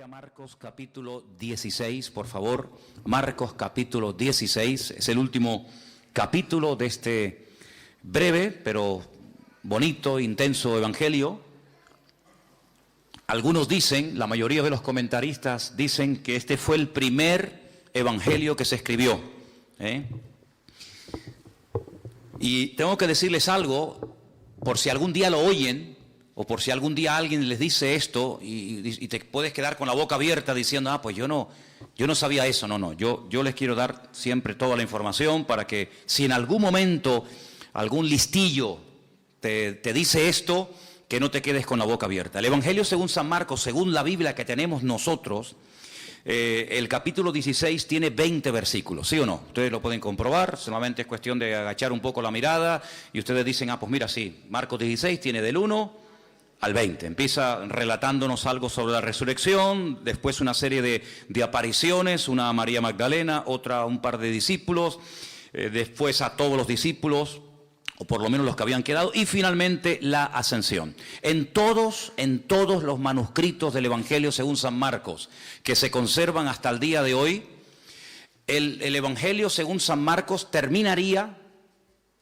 a Marcos capítulo 16, por favor. Marcos capítulo 16, es el último capítulo de este breve, pero bonito, intenso evangelio. Algunos dicen, la mayoría de los comentaristas dicen que este fue el primer evangelio que se escribió. Y tengo que decirles algo, por si algún día lo oyen, o por si algún día alguien les dice esto y te puedes quedar con la boca abierta diciendo, pues yo no sabía eso. No, yo les quiero dar siempre toda la información para que si en algún momento algún listillo te dice esto, que no te quedes con la boca abierta. El Evangelio según San Marcos, según la Biblia que tenemos nosotros, el capítulo 16 tiene 20 versículos, ¿sí o no? Ustedes lo pueden comprobar, solamente es cuestión de agachar un poco la mirada y ustedes dicen, pues mira, sí, Marcos 16 tiene del 1 al 20. Empieza relatándonos algo sobre la resurrección, después una serie de apariciones, una a María Magdalena, otra a un par de discípulos, después a todos los discípulos, o por lo menos los que habían quedado, y finalmente la ascensión. En todos los manuscritos del Evangelio según San Marcos, que se conservan hasta el día de hoy, el Evangelio según San Marcos terminaría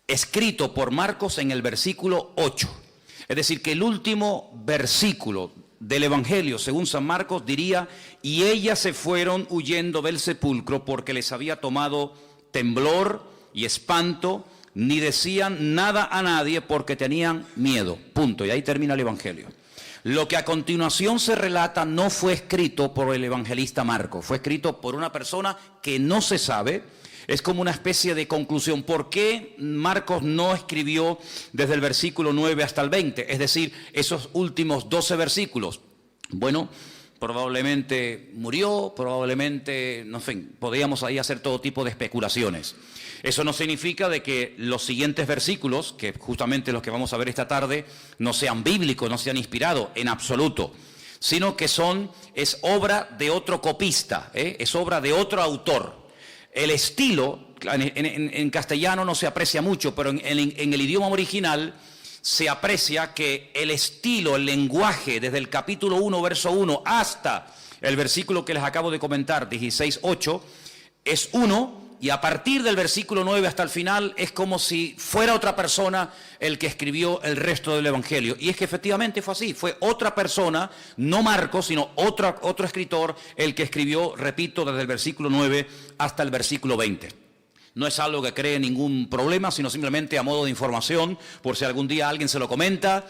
escrito por Marcos en el versículo 8. Es decir, que el último versículo del Evangelio según San Marcos diría, y ellas se fueron huyendo del sepulcro porque les había tomado temblor y espanto, ni decían nada a nadie porque tenían miedo. Punto. Y ahí termina el Evangelio. Lo que a continuación se relata no fue escrito por el evangelista Marcos, fue escrito por una persona que no se sabe. Es como una especie de conclusión. ¿Por qué Marcos no escribió desde el versículo 9 hasta el 20? Es decir, esos últimos 12 versículos. Bueno, probablemente murió, probablemente, en fin, podríamos ahí hacer todo tipo de especulaciones. Eso no significa de que los siguientes versículos, que justamente los que vamos a ver esta tarde, no sean bíblicos, no sean inspirados, en absoluto, sino que es obra de otro copista, es obra de otro autor. El estilo, en castellano no se aprecia mucho, pero en el idioma original se aprecia que el estilo, el lenguaje, desde el capítulo 1, verso 1, hasta el versículo que les acabo de comentar, 16:8, es uno, y a partir del versículo 9 hasta el final es como si fuera otra persona el que escribió el resto del Evangelio. Y es que efectivamente fue así, fue otra persona, no Marcos, sino otro escritor el que escribió, repito, desde el versículo 9 hasta el versículo 20. No es algo que cree ningún problema, sino simplemente a modo de información, por si algún día alguien se lo comenta,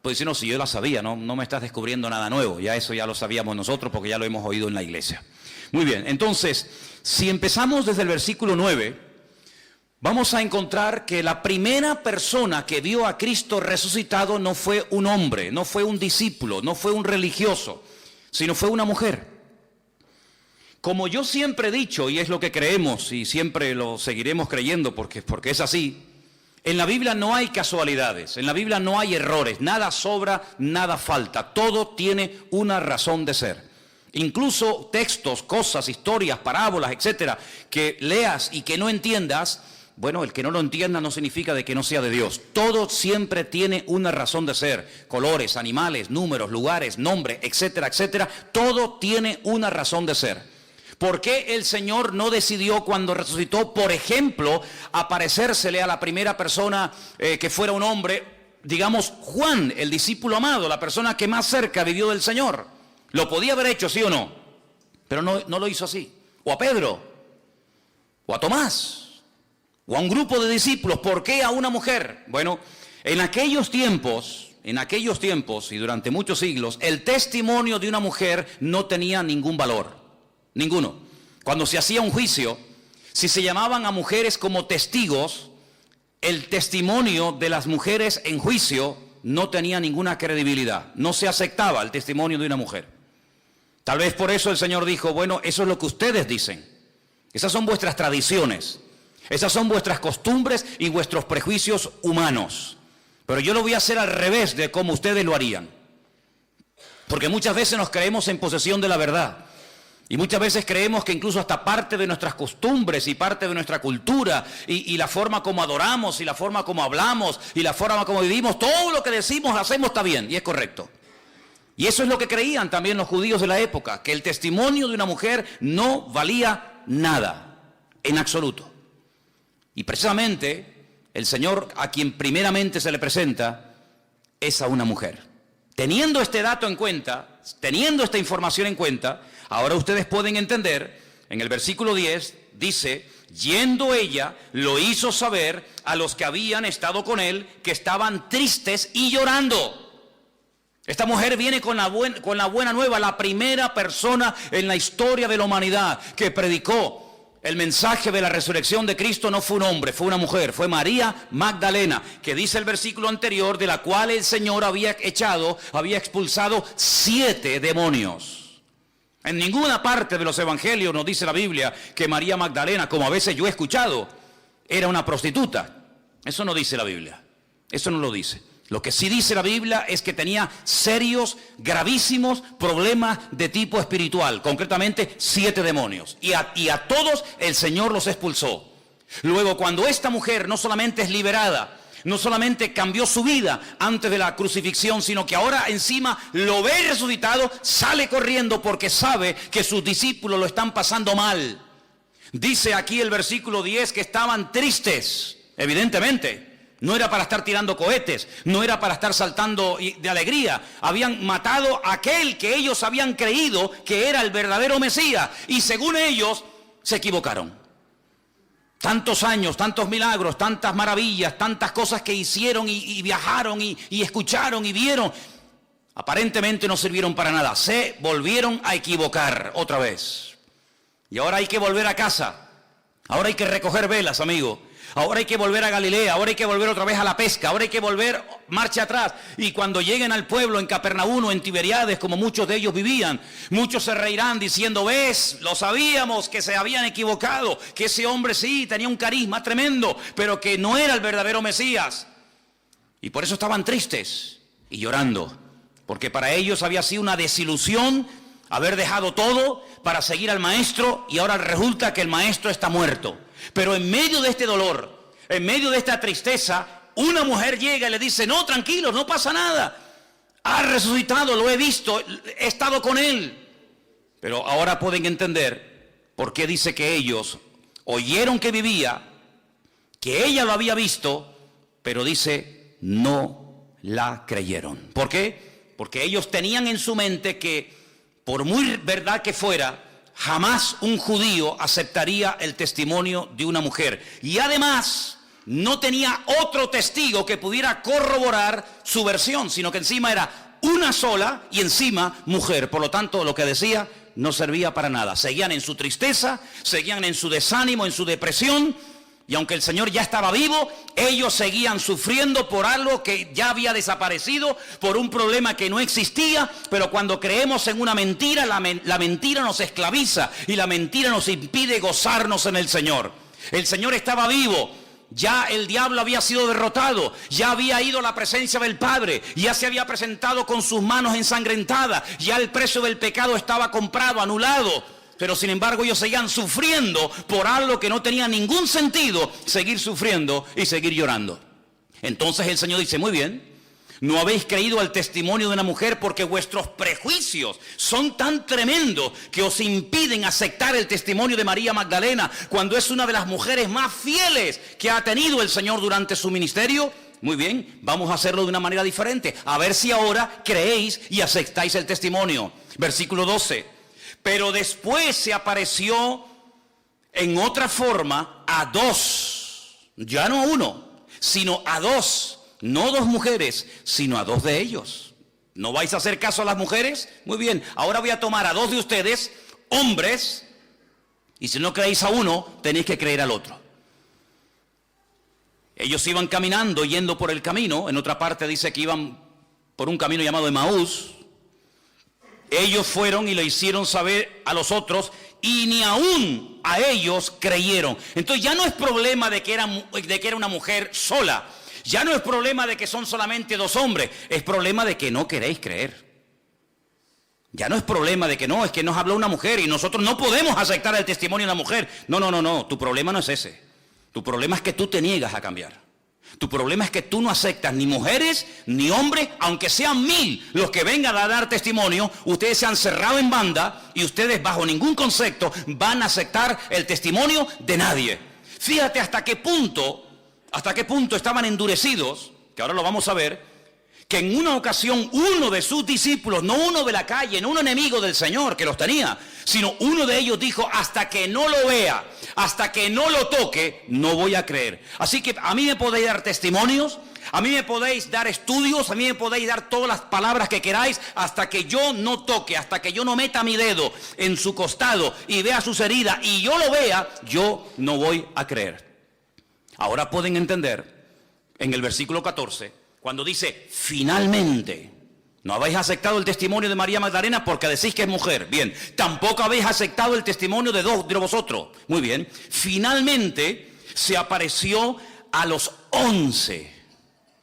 pues si no, si yo la sabía, no me estás descubriendo nada nuevo, ya eso ya lo sabíamos nosotros porque ya lo hemos oído en la iglesia. Muy bien, entonces, si empezamos desde el versículo 9, vamos a encontrar que la primera persona que vio a Cristo resucitado no fue un hombre, no fue un discípulo, no fue un religioso, sino fue una mujer. Como yo siempre he dicho, y es lo que creemos y siempre lo seguiremos creyendo porque es así, en la Biblia no hay casualidades, en la Biblia no hay errores, nada sobra, nada falta, todo tiene una razón de ser. Incluso textos, cosas, historias, parábolas, etcétera, que leas y que no entiendas, bueno, el que no lo entienda no significa de que no sea de Dios. Todo siempre tiene una razón de ser. Colores, animales, números, lugares, nombres, etcétera, etcétera. Todo tiene una razón de ser. ¿Por qué el Señor no decidió cuando resucitó, por ejemplo, aparecérsele a la primera persona que fuera un hombre, digamos Juan, el discípulo amado, la persona que más cerca vivió del Señor? Lo podía haber hecho, ¿sí o no? Pero no lo hizo así. O a Pedro, o a Tomás, o a un grupo de discípulos. ¿Por qué a una mujer? Bueno, en aquellos tiempos y durante muchos siglos, el testimonio de una mujer no tenía ningún valor. Ninguno. Cuando se hacía un juicio, si se llamaban a mujeres como testigos, el testimonio de las mujeres en juicio no tenía ninguna credibilidad. No se aceptaba el testimonio de una mujer. Tal vez por eso el Señor dijo, bueno, eso es lo que ustedes dicen. Esas son vuestras tradiciones. Esas son vuestras costumbres y vuestros prejuicios humanos. Pero yo lo voy a hacer al revés de como ustedes lo harían. Porque muchas veces nos creemos en posesión de la verdad. Y muchas veces creemos que incluso hasta parte de nuestras costumbres y parte de nuestra cultura y la forma como adoramos y la forma como hablamos y la forma como vivimos, todo lo que decimos, hacemos está bien y es correcto. Y eso es lo que creían también los judíos de la época, que el testimonio de una mujer no valía nada, en absoluto. Y precisamente el Señor a quien primeramente se le presenta es a una mujer. Teniendo este dato en cuenta, teniendo esta información en cuenta, ahora ustedes pueden entender, en el versículo 10 dice, yendo ella, lo hizo saber a los que habían estado con él, que estaban tristes y llorando. Esta mujer viene con la buena nueva, la primera persona en la historia de la humanidad que predicó el mensaje de la resurrección de Cristo. No fue un hombre, fue una mujer, fue María Magdalena, que dice el versículo anterior, de la cual el Señor había expulsado 7 demonios. En ninguna parte de los evangelios nos dice la Biblia que María Magdalena, como a veces yo he escuchado, era una prostituta. Eso no dice la Biblia, eso no lo dice. Lo que sí dice la Biblia es que tenía serios, gravísimos problemas de tipo espiritual, concretamente 7 demonios. Y a todos el Señor los expulsó. Luego, cuando esta mujer no solamente es liberada, no solamente cambió su vida antes de la crucifixión, sino que ahora encima lo ve resucitado, sale corriendo porque sabe que sus discípulos lo están pasando mal. Dice aquí el versículo 10 que estaban tristes, evidentemente. No era para estar tirando cohetes, no era para estar saltando de alegría. Habían matado a aquel que ellos habían creído que era el verdadero Mesías. Y según ellos, se equivocaron. Tantos años, tantos milagros, tantas maravillas, tantas cosas que hicieron y viajaron y escucharon y vieron, aparentemente no sirvieron para nada. Se volvieron a equivocar otra vez. Y ahora hay que volver a casa. Ahora hay que recoger velas, amigo. Ahora hay que volver a Galilea, ahora hay que volver otra vez a la pesca, ahora hay que volver marcha atrás. Y cuando lleguen al pueblo en Capernaum o en Tiberiades, como muchos de ellos vivían, muchos se reirán diciendo, ves, lo sabíamos que se habían equivocado, que ese hombre sí tenía un carisma tremendo, pero que no era el verdadero Mesías. Y por eso estaban tristes y llorando, porque para ellos había sido una desilusión haber dejado todo para seguir al maestro y ahora resulta que el maestro está muerto. Pero en medio de este dolor, en medio de esta tristeza, una mujer llega y le dice, no, tranquilos, no pasa nada. Ha resucitado, lo he visto, he estado con él. Pero ahora pueden entender por qué dice que ellos oyeron que vivía, que ella lo había visto, pero dice, no la creyeron. ¿Por qué? Porque ellos tenían en su mente que, por muy verdad que fuera, jamás un judío aceptaría el testimonio de una mujer. Y además, no tenía otro testigo que pudiera corroborar su versión, sino que encima era una sola y encima mujer. Por lo tanto, lo que decía no servía para nada. Seguían en su tristeza, seguían en su desánimo, en su depresión. Y aunque el Señor ya estaba vivo, ellos seguían sufriendo por algo que ya había desaparecido, por un problema que no existía. Pero cuando creemos en una mentira, la mentira nos esclaviza y la mentira nos impide gozarnos en el Señor. El Señor estaba vivo, ya el diablo había sido derrotado, ya había ido a la presencia del Padre, ya se había presentado con sus manos ensangrentadas, ya el precio del pecado estaba comprado, anulado. Pero sin embargo ellos seguían sufriendo por algo que no tenía ningún sentido, seguir sufriendo y seguir llorando. Entonces el Señor dice, muy bien, no habéis creído al testimonio de una mujer porque vuestros prejuicios son tan tremendos que os impiden aceptar el testimonio de María Magdalena cuando es una de las mujeres más fieles que ha tenido el Señor durante su ministerio. Muy bien, vamos a hacerlo de una manera diferente, a ver si ahora creéis y aceptáis el testimonio. Versículo 12. Pero después se apareció en otra forma a 2, ya no a 1, sino a 2, no 2 mujeres, sino a 2 de ellos. ¿No vais a hacer caso a las mujeres? Muy bien, ahora voy a tomar a 2 de ustedes, hombres, y si no creéis a uno, tenéis que creer al otro. Ellos iban caminando, yendo por el camino, en otra parte dice que iban por un camino llamado Emaús. Ellos fueron y le hicieron saber a los otros y ni aún a ellos creyeron. Entonces ya no es problema de que era una mujer sola. Ya no es problema de que son solamente 2 hombres. Es problema de que no queréis creer. Ya no es problema de que no, es que nos habló una mujer y nosotros no podemos aceptar el testimonio de una mujer. No. Tu problema no es ese. Tu problema es que tú te niegas a cambiar. Tu problema es que tú no aceptas ni mujeres ni hombres, aunque sean 1000 los que vengan a dar testimonio. Ustedes se han cerrado en banda y ustedes bajo ningún concepto van a aceptar el testimonio de nadie. Fíjate hasta qué punto estaban endurecidos, que ahora lo vamos a ver, que en una ocasión uno de sus discípulos, no uno de la calle, no un enemigo del Señor que los tenía, sino uno de ellos dijo: hasta que no lo vea, hasta que no lo toque, no voy a creer. Así que a mí me podéis dar testimonios, a mí me podéis dar estudios, a mí me podéis dar todas las palabras que queráis, hasta que yo no toque, hasta que yo no meta mi dedo en su costado y vea sus heridas y yo lo vea, yo no voy a creer. Ahora pueden entender en el versículo 14, cuando dice finalmente. No habéis aceptado el testimonio de María Magdalena porque decís que es mujer. Bien. Tampoco habéis aceptado el testimonio de 2 de vosotros. Muy bien. Finalmente se apareció a los 11.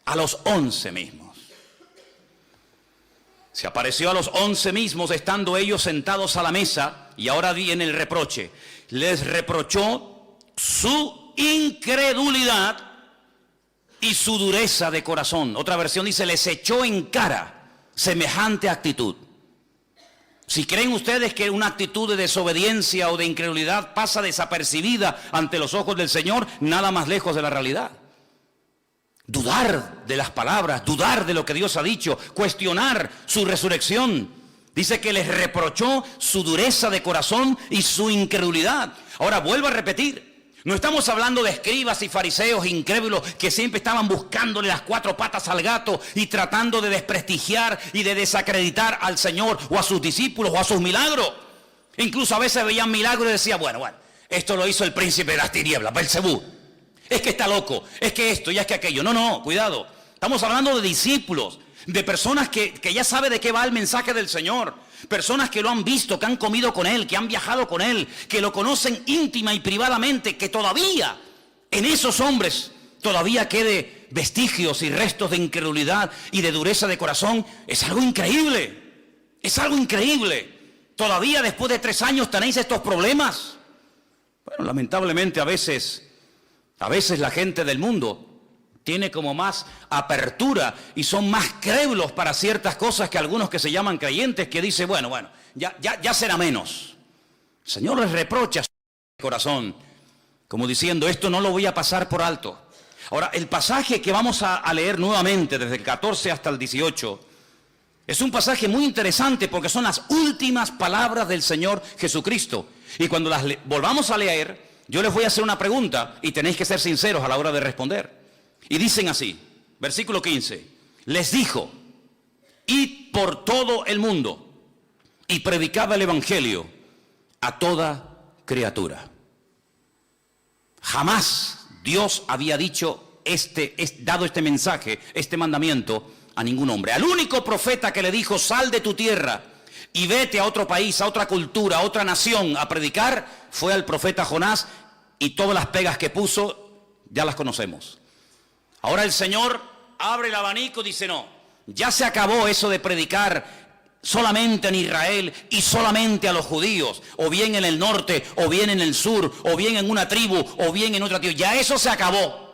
A los 11 mismos. Se apareció a los 11 mismos estando ellos sentados a la mesa. Y ahora viene el reproche. Les reprochó su incredulidad y su dureza de corazón. Otra versión dice: les echó en cara semejante actitud. Si creen ustedes que una actitud de desobediencia o de incredulidad pasa desapercibida ante los ojos del Señor, nada más lejos de la realidad. Dudar de las palabras, dudar de lo que Dios ha dicho, cuestionar su resurrección. Dice que les reprochó su dureza de corazón y su incredulidad. Ahora vuelvo a repetir. No estamos hablando de escribas y fariseos incrédulos que siempre estaban buscándole las 4 patas al gato y tratando de desprestigiar y de desacreditar al Señor o a sus discípulos o a sus milagros. Incluso a veces veían milagros y decían: bueno, esto lo hizo el príncipe de las tinieblas, Belcebú. Es que está loco, es que esto y es que aquello. No, cuidado. Estamos hablando de discípulos, de personas que ya saben de qué va el mensaje del Señor. Personas que lo han visto, que han comido con Él, que han viajado con Él, que lo conocen íntima y privadamente, que todavía en esos hombres todavía quede vestigios y restos de incredulidad y de dureza de corazón. Es algo increíble, es algo increíble. Todavía después de 3 años tenéis estos problemas. Bueno, lamentablemente a veces la gente del mundo tiene como más apertura y son más crédulos para ciertas cosas que algunos que se llaman creyentes, que dicen: bueno, ya será menos. El Señor les reprocha su corazón, como diciendo: esto no lo voy a pasar por alto. Ahora, el pasaje que vamos a leer nuevamente desde el 14 hasta el 18 es un pasaje muy interesante porque son las últimas palabras del Señor Jesucristo. Y cuando las volvamos a leer, yo les voy a hacer una pregunta y tenéis que ser sinceros a la hora de responder. Y dicen así, versículo 15, les dijo: id por todo el mundo y predicad el evangelio a toda criatura. Jamás Dios había dicho dado este mensaje, este mandamiento a ningún hombre. Al único profeta que le dijo: sal de tu tierra y vete a otro país, a otra cultura, a otra nación a predicar, fue al profeta Jonás, y todas las pegas que puso ya las conocemos. Ahora el Señor abre el abanico y dice: no, ya se acabó eso de predicar solamente en Israel y solamente a los judíos, o bien en el norte, o bien en el sur, o bien en una tribu, o bien en otra tribu. Ya eso se acabó.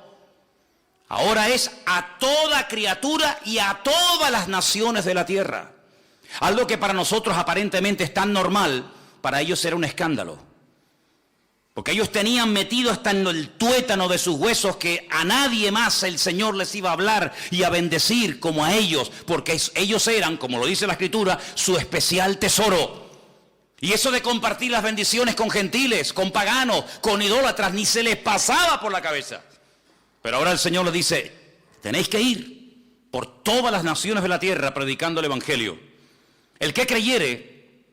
Ahora es a toda criatura y a todas las naciones de la tierra. Algo que para nosotros aparentemente es tan normal, para ellos era un escándalo. Porque ellos tenían metido hasta en el tuétano de sus huesos que a nadie más el Señor les iba a hablar y a bendecir como a ellos, porque ellos eran, como lo dice la Escritura, su especial tesoro. Y eso de compartir las bendiciones con gentiles, con paganos, con idólatras, ni se les pasaba por la cabeza. Pero ahora el Señor les dice: tenéis que ir por todas las naciones de la tierra predicando el evangelio. El que creyere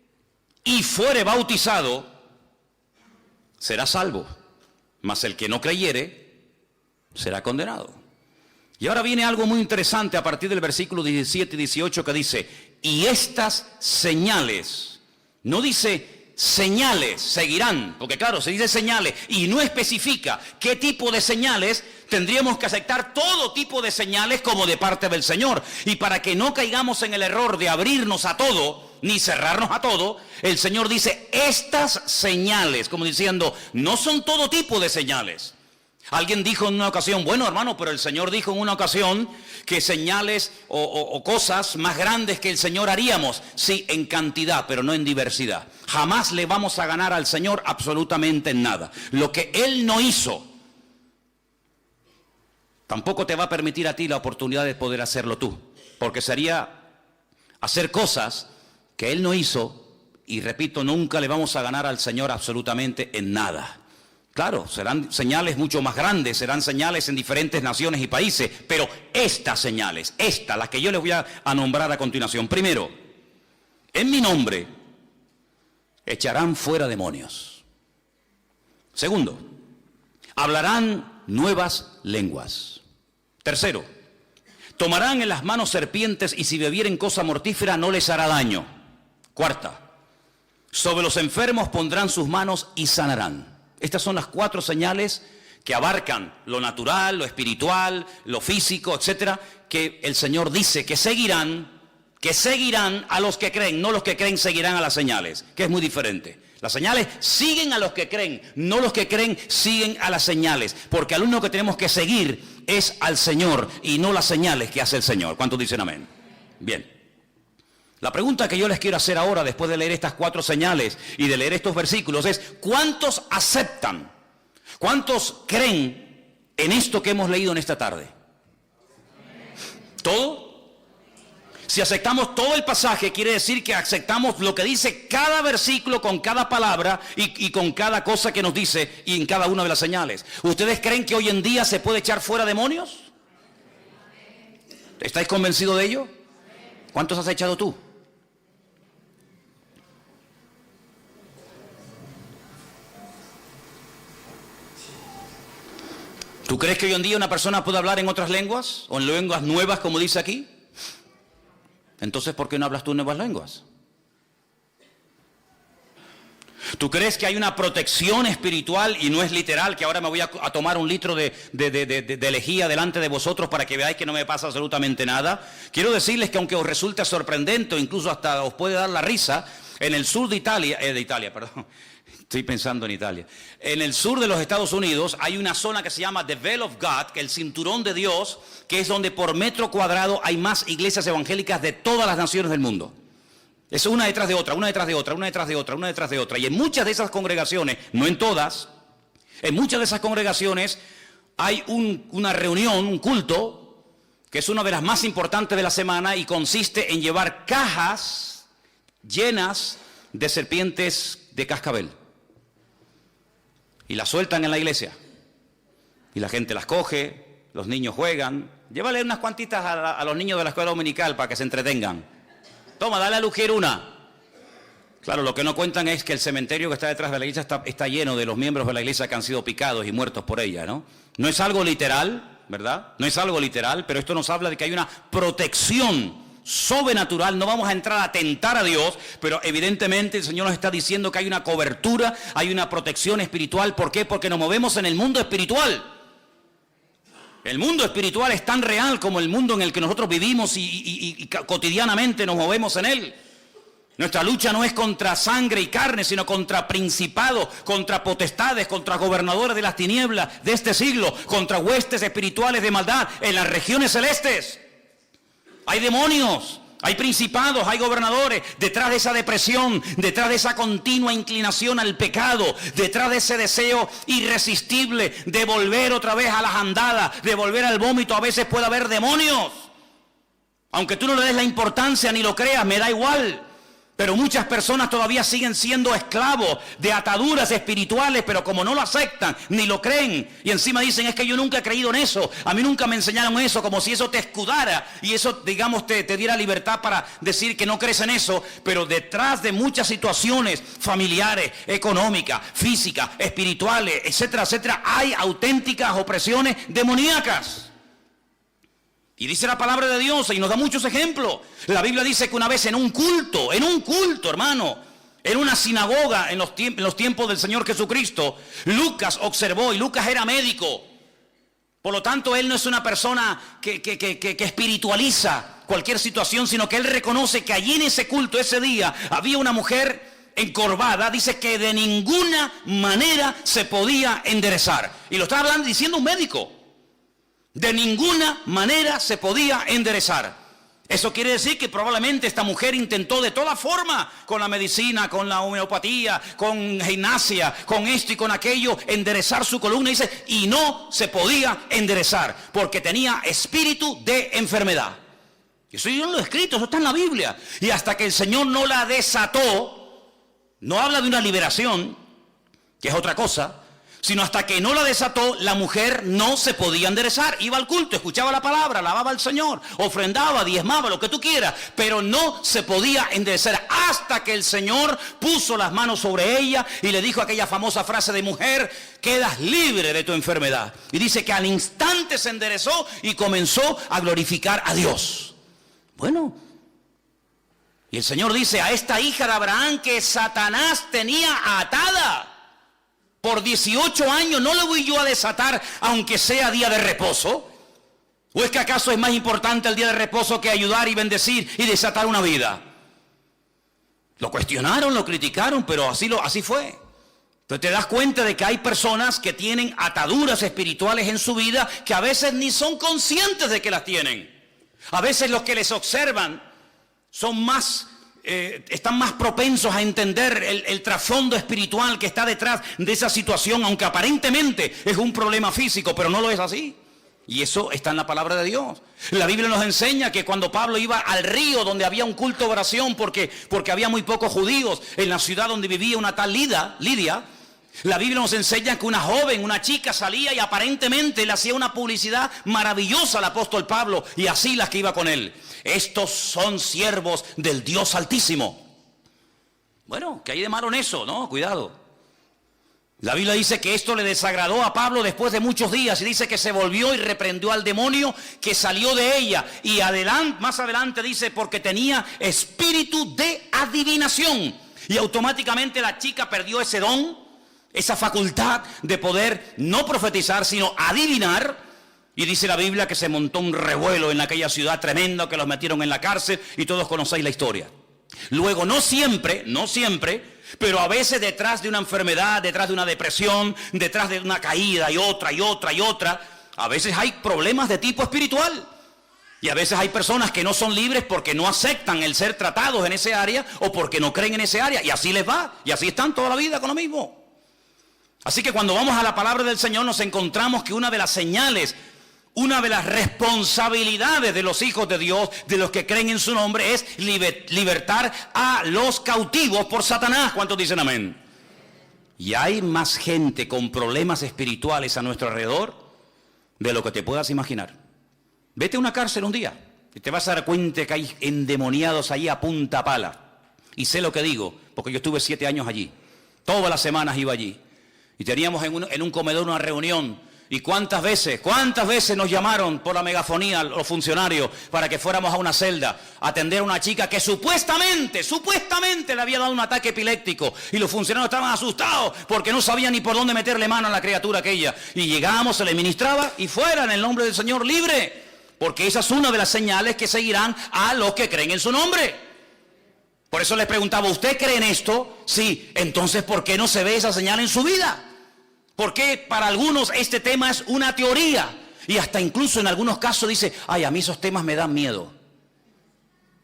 y fuere bautizado será salvo, mas el que no creyere será condenado. Y ahora viene algo muy interesante a partir del versículo 17 y 18 que dice: y estas señales, no dice señales seguirán, porque claro, se dice señales y no especifica qué tipo de señales. Tendríamos que aceptar todo tipo de señales como de parte del Señor. Y para que no caigamos en el error de abrirnos a todo, ni cerrarnos a todo, el Señor dice estas señales, como diciendo, no son todo tipo de señales. Alguien dijo en una ocasión, bueno hermano, pero el Señor dijo en una ocasión que señales o cosas más grandes que el Señor haríamos. Sí, en cantidad, pero no en diversidad. Jamás le vamos a ganar al Señor absolutamente en nada. Lo que Él no hizo, tampoco te va a permitir a ti la oportunidad de poder hacerlo tú. Porque sería hacer cosas que Él no hizo, y repito, nunca le vamos a ganar al Señor absolutamente en nada. Claro, serán señales mucho más grandes, serán señales en diferentes naciones y países, pero estas señales, las que yo les voy a nombrar a continuación. Primero, en mi nombre echarán fuera demonios. Segundo, hablarán nuevas lenguas. Tercero, tomarán en las manos serpientes y si bebieren cosa mortífera no les hará daño. Cuarta, sobre los enfermos pondrán sus manos y sanarán. Estas son las 4 señales que abarcan lo natural, lo espiritual, lo físico, etcétera, que el Señor dice que seguirán a los que creen, no los que creen seguirán a las señales, que es muy diferente. Las señales siguen a los que creen, no los que creen siguen a las señales, porque al único que tenemos que seguir es al Señor y no las señales que hace el Señor. ¿Cuántos dicen amén? Bien. La pregunta que yo les quiero hacer ahora, después de leer estas 4 señales y de leer estos versículos, es ¿cuántos aceptan? ¿Cuántos creen en esto que hemos leído en esta tarde? ¿Todo? Si aceptamos todo el pasaje, quiere decir que aceptamos lo que dice cada versículo con cada palabra y con cada cosa que nos dice y en cada una de las señales. ¿Ustedes creen que hoy en día se puede echar fuera demonios? ¿Estáis convencidos de ello? ¿Cuántos has echado tú? ¿Tú crees que hoy en día una persona puede hablar en otras lenguas? ¿O en lenguas nuevas, como dice aquí? Entonces, ¿por qué no hablas tú nuevas lenguas? ¿Tú crees que hay una protección espiritual y no es literal, que ahora me voy a tomar un litro de lejía delante de vosotros para que veáis que no me pasa absolutamente nada? Quiero decirles que aunque os resulte sorprendente o incluso hasta os puede dar la risa, en el sur de Italia, estoy pensando en Italia. En el sur de los Estados Unidos hay una zona que se llama The Veil of God, que es el cinturón de Dios, que es donde por metro cuadrado hay más iglesias evangélicas de todas las naciones del mundo. Es una detrás de otra, una detrás de otra, una detrás de otra, una detrás de otra. Y en muchas de esas congregaciones, no en todas, en muchas de esas congregaciones hay una reunión, un culto, que es una de las más importantes de la semana y consiste en llevar cajas llenas de serpientes de cascabel. Y las sueltan en la iglesia. Y la gente las coge, los niños juegan. Llévale unas cuantitas a los niños de la escuela dominical para que se entretengan. Toma, dale a Lugier una. Claro, lo que no cuentan es que el cementerio que está detrás de la iglesia está lleno de los miembros de la iglesia que han sido picados y muertos por ella, ¿no? No es algo literal, ¿verdad? No es algo literal, pero esto nos habla de que hay una protección sobrenatural. No vamos a entrar a tentar a Dios, pero evidentemente el Señor nos está diciendo que hay una cobertura, hay una protección espiritual. ¿Por qué? Porque nos movemos en el mundo espiritual. El mundo espiritual es tan real como el mundo en el que nosotros vivimos y cotidianamente nos movemos en él. Nuestra lucha no es contra sangre y carne, sino contra principados, contra potestades, contra gobernadores de las tinieblas de este siglo, contra huestes espirituales de maldad en las regiones celestes. Hay demonios, hay principados, hay gobernadores. Detrás de esa depresión, detrás de esa continua inclinación al pecado, detrás de ese deseo irresistible de volver otra vez a las andadas, de volver al vómito, a veces puede haber demonios. Aunque tú no le des la importancia ni lo creas, me da igual. Pero muchas personas todavía siguen siendo esclavos de ataduras espirituales, pero como no lo aceptan ni lo creen, y encima dicen, es que yo nunca he creído en eso, a mí nunca me enseñaron eso, como si eso te escudara y eso, digamos, te diera libertad para decir que no crees en eso. Pero detrás de muchas situaciones familiares, económicas, físicas, espirituales, etcétera, etcétera, hay auténticas opresiones demoníacas. Y dice la palabra de Dios y nos da muchos ejemplos. La Biblia dice que una vez en un culto, hermano, en una sinagoga en los tiempos del Señor Jesucristo, Lucas observó, y Lucas era médico. Por lo tanto, él no es una persona que espiritualiza cualquier situación, sino que él reconoce que allí en ese culto, ese día, había una mujer encorvada, dice que de ninguna manera se podía enderezar. Y lo está hablando diciendo un médico. De ninguna manera se podía enderezar. Eso quiere decir que probablemente esta mujer intentó de toda forma, con la medicina, con la homeopatía, con gimnasia, con esto y con aquello, enderezar su columna, dice, y no se podía enderezar, porque tenía espíritu de enfermedad. Eso yo no lo he escrito, eso está en la Biblia. Y hasta que el Señor no la desató, no habla de una liberación, que es otra cosa, sino hasta que no la desató, la mujer no se podía enderezar. Iba al culto, escuchaba la palabra, alababa al Señor, ofrendaba, diezmaba, lo que tú quieras, pero no se podía enderezar hasta que el Señor puso las manos sobre ella y le dijo aquella famosa frase de: mujer, quedas libre de tu enfermedad. Y dice que al instante se enderezó y comenzó a glorificar a Dios. Bueno, y el Señor dice: a esta hija de Abraham que Satanás tenía atada por 18 años, ¿no le voy yo a desatar aunque sea día de reposo? ¿O es que acaso es más importante el día de reposo que ayudar y bendecir y desatar una vida? Lo cuestionaron, lo criticaron, pero así fue. Entonces te das cuenta de que hay personas que tienen ataduras espirituales en su vida que a veces ni son conscientes de que las tienen. A veces los que les observan son están más propensos a entender el trasfondo espiritual que está detrás de esa situación, aunque aparentemente es un problema físico, pero no lo es así. Y eso está en la palabra de Dios. La Biblia nos enseña que cuando Pablo iba al río donde había un culto de oración, porque había muy pocos judíos en la ciudad donde vivía una tal Lidia, la Biblia nos enseña que una joven, una chica salía y aparentemente le hacía una publicidad maravillosa al apóstol Pablo y a Silas que iba con él. Estos son siervos del Dios Altísimo. Bueno, ¿qué hay de malo en eso? No, cuidado. La Biblia dice que esto le desagradó a Pablo después de muchos días y dice que se volvió y reprendió al demonio que salió de ella. Y más adelante dice porque tenía espíritu de adivinación. Y automáticamente la chica perdió ese don, esa facultad de poder no profetizar, sino adivinar. Y dice la Biblia que se montó un revuelo en aquella ciudad tremendo, que los metieron en la cárcel y todos conocéis la historia. Luego, no siempre, pero a veces detrás de una enfermedad, detrás de una depresión, detrás de una caída y otra, a veces hay problemas de tipo espiritual. Y a veces hay personas que no son libres porque no aceptan el ser tratados en ese área o porque no creen en ese área. Y así les va, y así están toda la vida con lo mismo. Así que cuando vamos a la palabra del Señor nos encontramos que una de las señales, una de las responsabilidades de los hijos de Dios, de los que creen en su nombre, es libertar a los cautivos por Satanás. ¿Cuántos dicen amén? Y hay más gente con problemas espirituales a nuestro alrededor de lo que te puedas imaginar. Vete a una cárcel un día y te vas a dar cuenta que hay endemoniados ahí a punta pala. Y sé lo que digo, porque yo estuve 7 años allí. Todas las semanas iba allí. Y teníamos en un comedor una reunión. ¿Y cuántas veces nos llamaron por la megafonía los funcionarios para que fuéramos a una celda a atender a una chica que supuestamente le había dado un ataque epiléptico? Y los funcionarios estaban asustados porque no sabían ni por dónde meterle mano a la criatura aquella. Y llegamos, se le ministraba y fuera en el nombre del Señor libre. Porque esa es una de las señales que seguirán a los que creen en su nombre. Por eso les preguntaba, ¿usted cree en esto? Sí. Entonces, ¿por qué no se ve esa señal en su vida? Porque para algunos este tema es una teoría y hasta incluso en algunos casos dice, ay, a mí esos temas me dan miedo.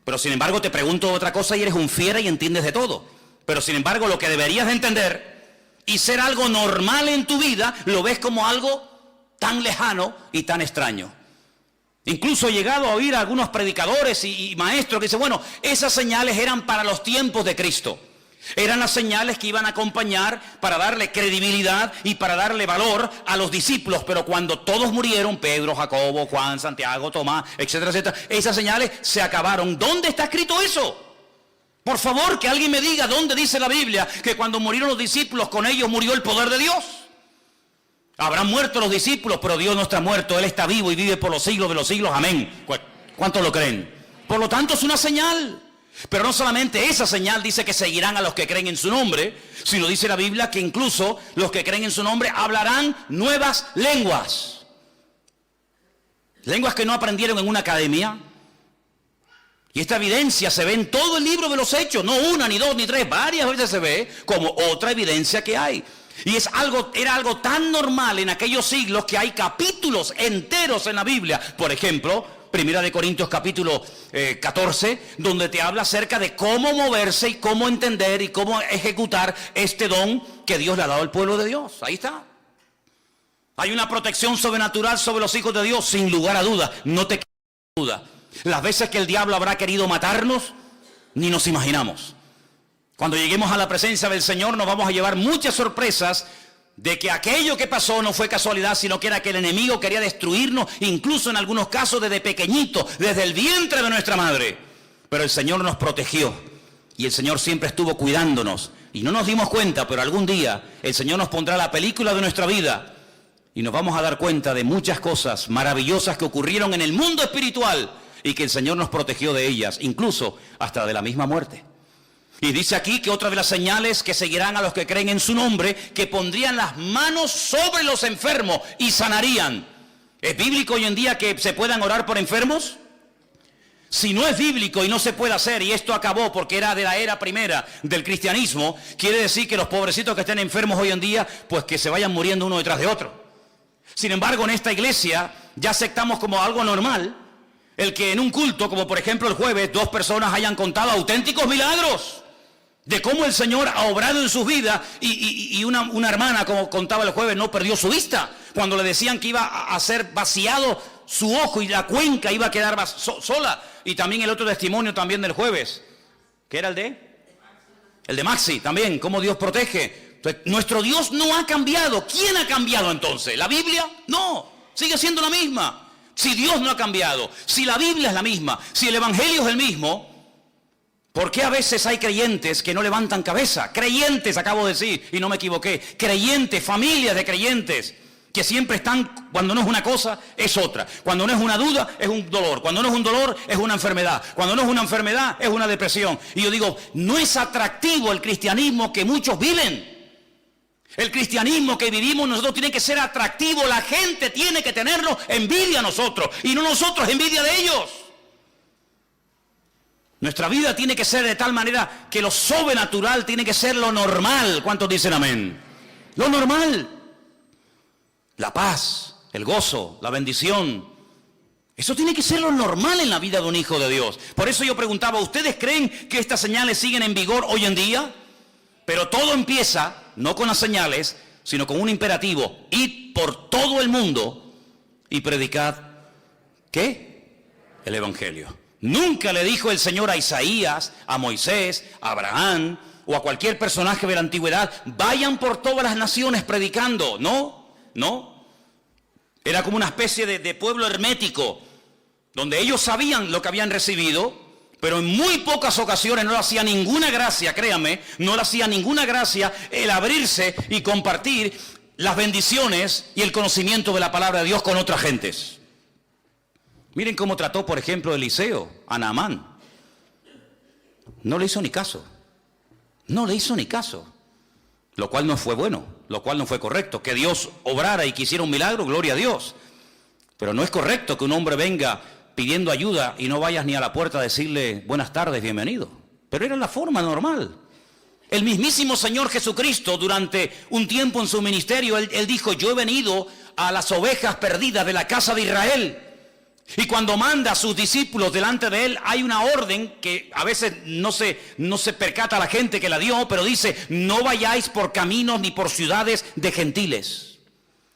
Pero sin embargo te pregunto otra cosa y eres un fiera y entiendes de todo. Pero sin embargo lo que deberías de entender y ser algo normal en tu vida, lo ves como algo tan lejano y tan extraño. Incluso he llegado a oír a algunos predicadores y maestros que dicen, bueno, esas señales eran para los tiempos de Cristo. Eran las señales que iban a acompañar para darle credibilidad y para darle valor a los discípulos. Pero cuando todos murieron, Pedro, Jacobo, Juan, Santiago, Tomás, etcétera, etcétera, esas señales se acabaron. ¿Dónde está escrito eso? Por favor, que alguien me diga dónde dice la Biblia que cuando murieron los discípulos, con ellos murió el poder de Dios. Habrán muerto los discípulos, pero Dios no está muerto. Él está vivo y vive por los siglos de los siglos. Amén. ¿Cuántos lo creen? Por lo tanto, es una señal. Pero no solamente esa señal dice que seguirán a los que creen en su nombre, sino dice la Biblia que incluso los que creen en su nombre hablarán nuevas lenguas. Lenguas que no aprendieron en una academia, Y esta evidencia se ve en todo el libro de los Hechos, no una, ni dos, ni tres, varias veces se ve como otra evidencia que hay. Y era algo tan normal en aquellos siglos que hay capítulos enteros en la Biblia. Por ejemplo, Primera de Corintios capítulo 14, donde te habla acerca de cómo moverse y cómo entender y cómo ejecutar este don que Dios le ha dado al pueblo de Dios. Ahí está. Hay una protección sobrenatural sobre los hijos de Dios, sin lugar a dudas. No te quedes duda. Las veces que el diablo habrá querido matarnos, ni nos imaginamos. Cuando lleguemos a la presencia del Señor nos vamos a llevar muchas sorpresas de que aquello que pasó no fue casualidad, sino que era que el enemigo quería destruirnos, incluso en algunos casos desde pequeñito, desde el vientre de nuestra madre. Pero el Señor nos protegió y el Señor siempre estuvo cuidándonos. Y no nos dimos cuenta, pero algún día el Señor nos pondrá la película de nuestra vida y nos vamos a dar cuenta de muchas cosas maravillosas que ocurrieron en el mundo espiritual y que el Señor nos protegió de ellas, incluso hasta de la misma muerte. Y dice aquí que otra de las señales que seguirán a los que creen en su nombre, que pondrían las manos sobre los enfermos y sanarían. ¿Es bíblico hoy en día que se puedan orar por enfermos? Si no es bíblico y no se puede hacer, y esto acabó porque era de la era primera del cristianismo, quiere decir que los pobrecitos que estén enfermos hoy en día, pues que se vayan muriendo uno detrás de otro. Sin embargo, en esta iglesia ya aceptamos como algo normal el que en un culto, como por ejemplo el jueves, 2 personas hayan contado auténticos milagros de cómo el Señor ha obrado en sus vidas, y una hermana, como contaba el jueves, no perdió su vista cuando le decían que iba a ser vaciado su ojo y la cuenca iba a quedar sola. Y también el otro testimonio también del jueves, ¿qué era el de Maxi también, cómo Dios protege. Entonces, nuestro Dios no ha cambiado. ¿Quién ha cambiado entonces? ¿La Biblia? No, sigue siendo la misma. Si Dios no ha cambiado, si la Biblia es la misma, si el Evangelio es el mismo, ¿por qué a veces hay creyentes que no levantan cabeza? Creyentes, acabo de decir, y no me equivoqué. Creyentes, familias de creyentes, que siempre están, cuando no es una cosa, es otra. Cuando no es una duda, es un dolor. Cuando no es un dolor, es una enfermedad. Cuando no es una enfermedad, es una depresión. Y yo digo, no es atractivo el cristianismo que muchos viven. El cristianismo que vivimos nosotros tiene que ser atractivo. La gente tiene que tenernos envidia a nosotros, y no nosotros envidia de ellos. Nuestra vida tiene que ser de tal manera que lo sobrenatural tiene que ser lo normal. ¿Cuántos dicen amén? Lo normal. La paz, el gozo, la bendición. Eso tiene que ser lo normal en la vida de un hijo de Dios. Por eso yo preguntaba, ¿ustedes creen que estas señales siguen en vigor hoy en día? Pero todo empieza, no con las señales, sino con un imperativo. Id por todo el mundo y predicad, ¿qué? El Evangelio. Nunca le dijo el Señor a Isaías, a Moisés, a Abraham o a cualquier personaje de la antigüedad, vayan por todas las naciones predicando. No. Era como una especie de pueblo hermético, donde ellos sabían lo que habían recibido, pero en muy pocas ocasiones no le hacía ninguna gracia, créanme, no le hacía ninguna gracia el abrirse y compartir las bendiciones y el conocimiento de la palabra de Dios con otras gentes. Miren cómo trató, por ejemplo, Eliseo a Naamán. No le hizo ni caso. No le hizo ni caso. Lo cual no fue bueno, lo cual no fue correcto. Que Dios obrara y quisiera un milagro, gloria a Dios. Pero no es correcto que un hombre venga pidiendo ayuda y no vayas ni a la puerta a decirle buenas tardes, bienvenido. Pero era la forma normal. El mismísimo Señor Jesucristo, durante un tiempo en su ministerio, él dijo, yo he venido a las ovejas perdidas de la casa de Israel. Y cuando manda a sus discípulos delante de él, hay una orden que a veces no se percata la gente que la dio, pero dice, no vayáis por caminos ni por ciudades de gentiles.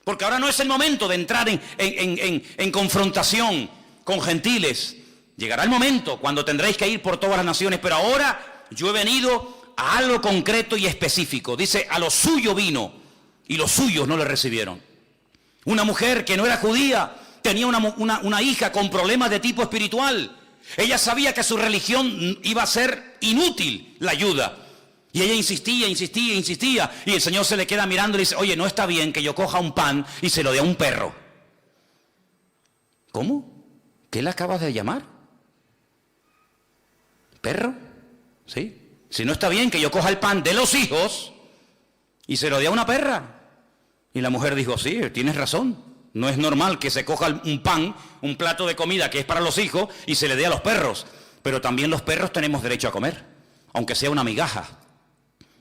Porque ahora no es el momento de entrar en confrontación con gentiles. Llegará el momento cuando tendréis que ir por todas las naciones, pero ahora yo he venido a algo concreto y específico. Dice, a lo suyo vino y los suyos no le recibieron. Una mujer que no era judía, tenía una hija con problemas de tipo espiritual. Ella sabía que su religión iba a ser inútil la ayuda. Y ella insistía. Y el Señor se le queda mirando y le dice, oye, no está bien que yo coja un pan y se lo dé a un perro. ¿Cómo? ¿Qué le acabas de llamar? ¿Perro? ¿Sí? Si no está bien que yo coja el pan de los hijos y se lo dé a una perra. Y la mujer dijo, sí, tienes razón. No es normal que se coja un pan, un plato de comida que es para los hijos y se le dé a los perros. pero también los perros tenemos derecho a comer, aunque sea una migaja.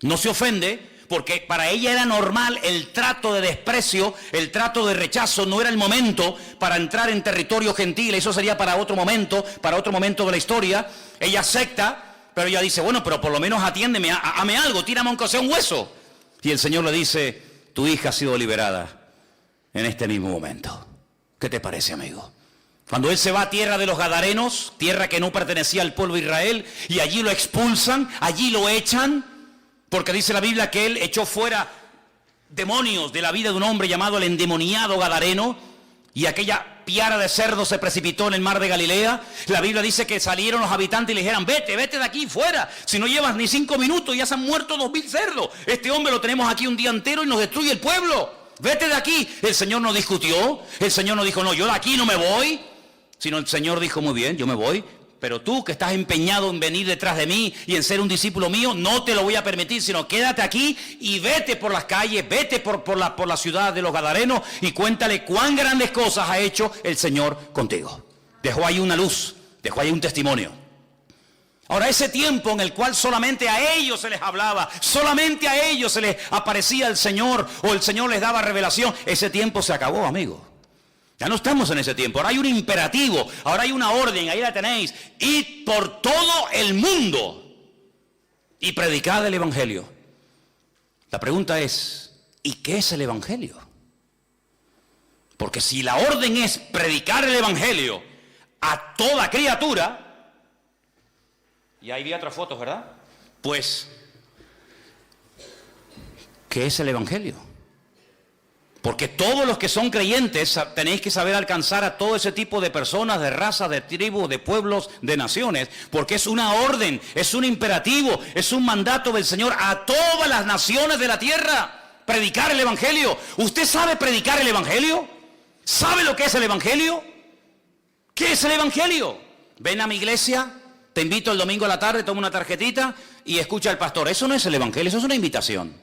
No se ofende porque para ella era normal el trato de desprecio, el trato de rechazo. No era el momento para entrar en territorio gentil, eso sería para otro momento de la historia. Ella acepta, pero ella dice, bueno, pero por lo menos atiéndeme, hame algo, tírame aunque sea un hueso. Y el Señor le dice, tu hija ha sido liberada en este mismo momento. ¿Qué te parece, amigo? Cuando él se va a tierra de los Gadarenos, tierra que no pertenecía al pueblo de Israel, y allí lo expulsan, allí lo echan, porque dice la Biblia que él echó fuera demonios de la vida de un hombre llamado el endemoniado Gadareno, y aquella piara de cerdos se precipitó en el mar de Galilea. La Biblia dice que salieron los habitantes y le dijeron, vete de aquí, fuera, si no llevas ni 5 minutos ya se han muerto 2000 cerdos, este hombre lo tenemos aquí un día entero y nos destruye el pueblo, vete de aquí. El Señor no discutió, el Señor no dijo, no, yo de aquí no me voy, sino el Señor dijo, muy bien, yo me voy, pero tú que estás empeñado en venir detrás de mí y en ser un discípulo mío, no te lo voy a permitir, sino quédate aquí y vete por las calles, vete por la ciudad de los Gadarenos y cuéntale cuán grandes cosas ha hecho el Señor contigo. Dejó ahí una luz, dejó ahí un testimonio. Ahora, ese tiempo en el cual solamente a ellos se les hablaba, solamente a ellos se les aparecía el Señor o el Señor les daba revelación, ese tiempo se acabó, amigo. Ya no estamos en ese tiempo, ahora hay un imperativo, ahora hay una orden, ahí la tenéis, id por todo el mundo y predicad el Evangelio. La pregunta es, ¿y qué es el Evangelio? Porque si la orden es predicar el Evangelio a toda criatura, y ahí vi otras fotos, ¿verdad? Pues, ¿qué es el Evangelio? Porque todos los que son creyentes tenéis que saber alcanzar a todo ese tipo de personas, de razas, de tribus, de pueblos, de naciones, porque es una orden, es un imperativo, es un mandato del Señor a todas las naciones de la tierra, predicar el Evangelio. ¿Usted sabe predicar el Evangelio? ¿Sabe lo que es el Evangelio? ¿Qué es el Evangelio? Ven a mi iglesia, te invito el domingo a la tarde, toma una tarjetita y escucha al pastor. Eso no es el Evangelio, eso es una invitación.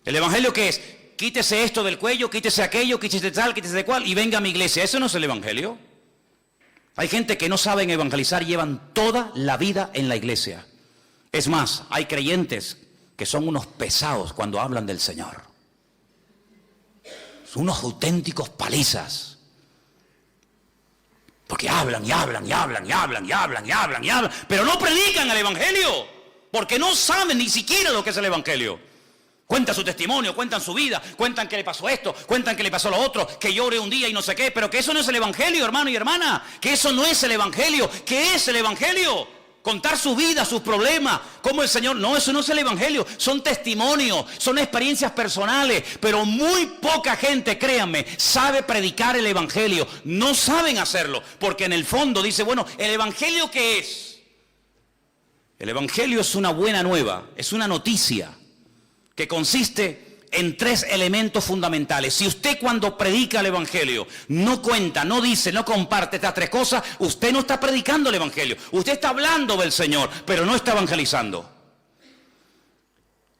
¿El Evangelio qué es? Quítese esto del cuello, quítese aquello, quítese tal, quítese de cual y venga a mi iglesia. Eso no es el Evangelio. Hay gente que no saben evangelizar y llevan toda la vida en la iglesia. Es más, hay creyentes que son unos pesados cuando hablan del Señor. Son unos auténticos palizas. Porque hablan y hablan y hablan y hablan y hablan y hablan y hablan, pero no predican el Evangelio, porque no saben ni siquiera lo que es el Evangelio. Cuentan su testimonio, cuentan su vida, cuentan que le pasó esto, cuentan que le pasó lo otro, que llore un día y no sé qué, pero que eso no es el Evangelio, hermano y hermana, que eso no es el Evangelio. ¿Qué es el Evangelio? Contar su vida, sus problemas, cómo el Señor... No, eso no es el Evangelio, son testimonios, son experiencias personales, pero muy poca gente, créanme, sabe predicar el Evangelio, no saben hacerlo, porque en el fondo dice, bueno, ¿el Evangelio qué es? El Evangelio es una buena nueva, es una noticia que consiste en 3 elementos fundamentales. Si usted cuando predica el Evangelio no cuenta, no dice, no comparte estas 3 cosas, usted no está predicando el Evangelio. Usted está hablando del Señor, pero no está evangelizando.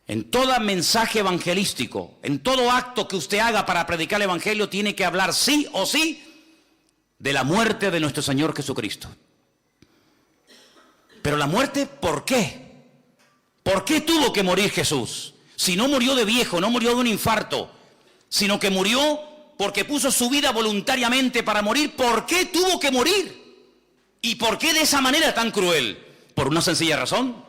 En todo mensaje evangelístico, en todo acto que usted haga para predicar el Evangelio, tiene que hablar sí o sí de la muerte de nuestro Señor Jesucristo. Pero la muerte, ¿por qué? ¿Por qué tuvo que morir Jesús? Si no murió de viejo, no murió de un infarto, sino que murió porque puso su vida voluntariamente para morir. ¿Por qué tuvo que morir? ¿Y por qué de esa manera tan cruel? Por una sencilla razón.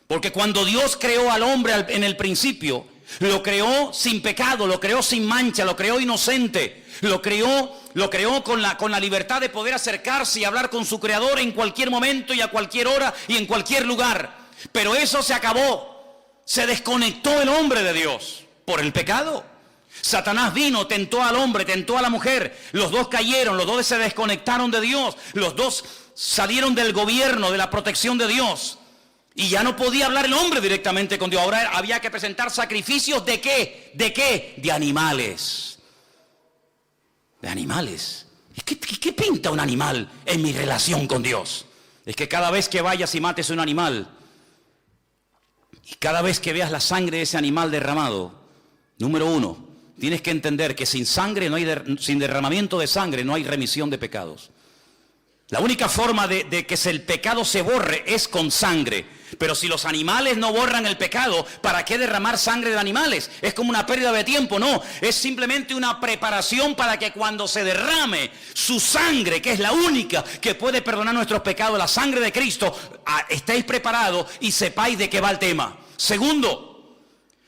Porque cuando Dios creó al hombre en el principio, lo creó sin pecado, lo creó sin mancha, lo creó inocente, lo creó con la libertad de poder acercarse y hablar con su Creador en cualquier momento y a cualquier hora y en cualquier lugar. Pero eso se acabó. Se desconectó el hombre de Dios por el pecado. Satanás vino, tentó al hombre, tentó a la mujer. Los dos cayeron, los dos se desconectaron de Dios. Los dos salieron del gobierno, de la protección de Dios. Y ya no podía hablar el hombre directamente con Dios. Ahora había que presentar sacrificios ¿de qué? ¿De qué? De animales. De animales. ¿Qué pinta un animal en mi relación con Dios? Es que cada vez que vayas y mates un animal, y cada vez que veas la sangre de ese animal derramado, número 1, tienes que entender que sin sangre sin derramamiento de sangre no hay remisión de pecados. La única forma de que el pecado se borre es con sangre. Pero si los animales no borran el pecado, ¿para qué derramar sangre de animales? Es como una pérdida de tiempo. No, es simplemente una preparación para que cuando se derrame su sangre, que es la única que puede perdonar nuestros pecados, la sangre de Cristo, estéis preparados y sepáis de qué va el tema. Segundo,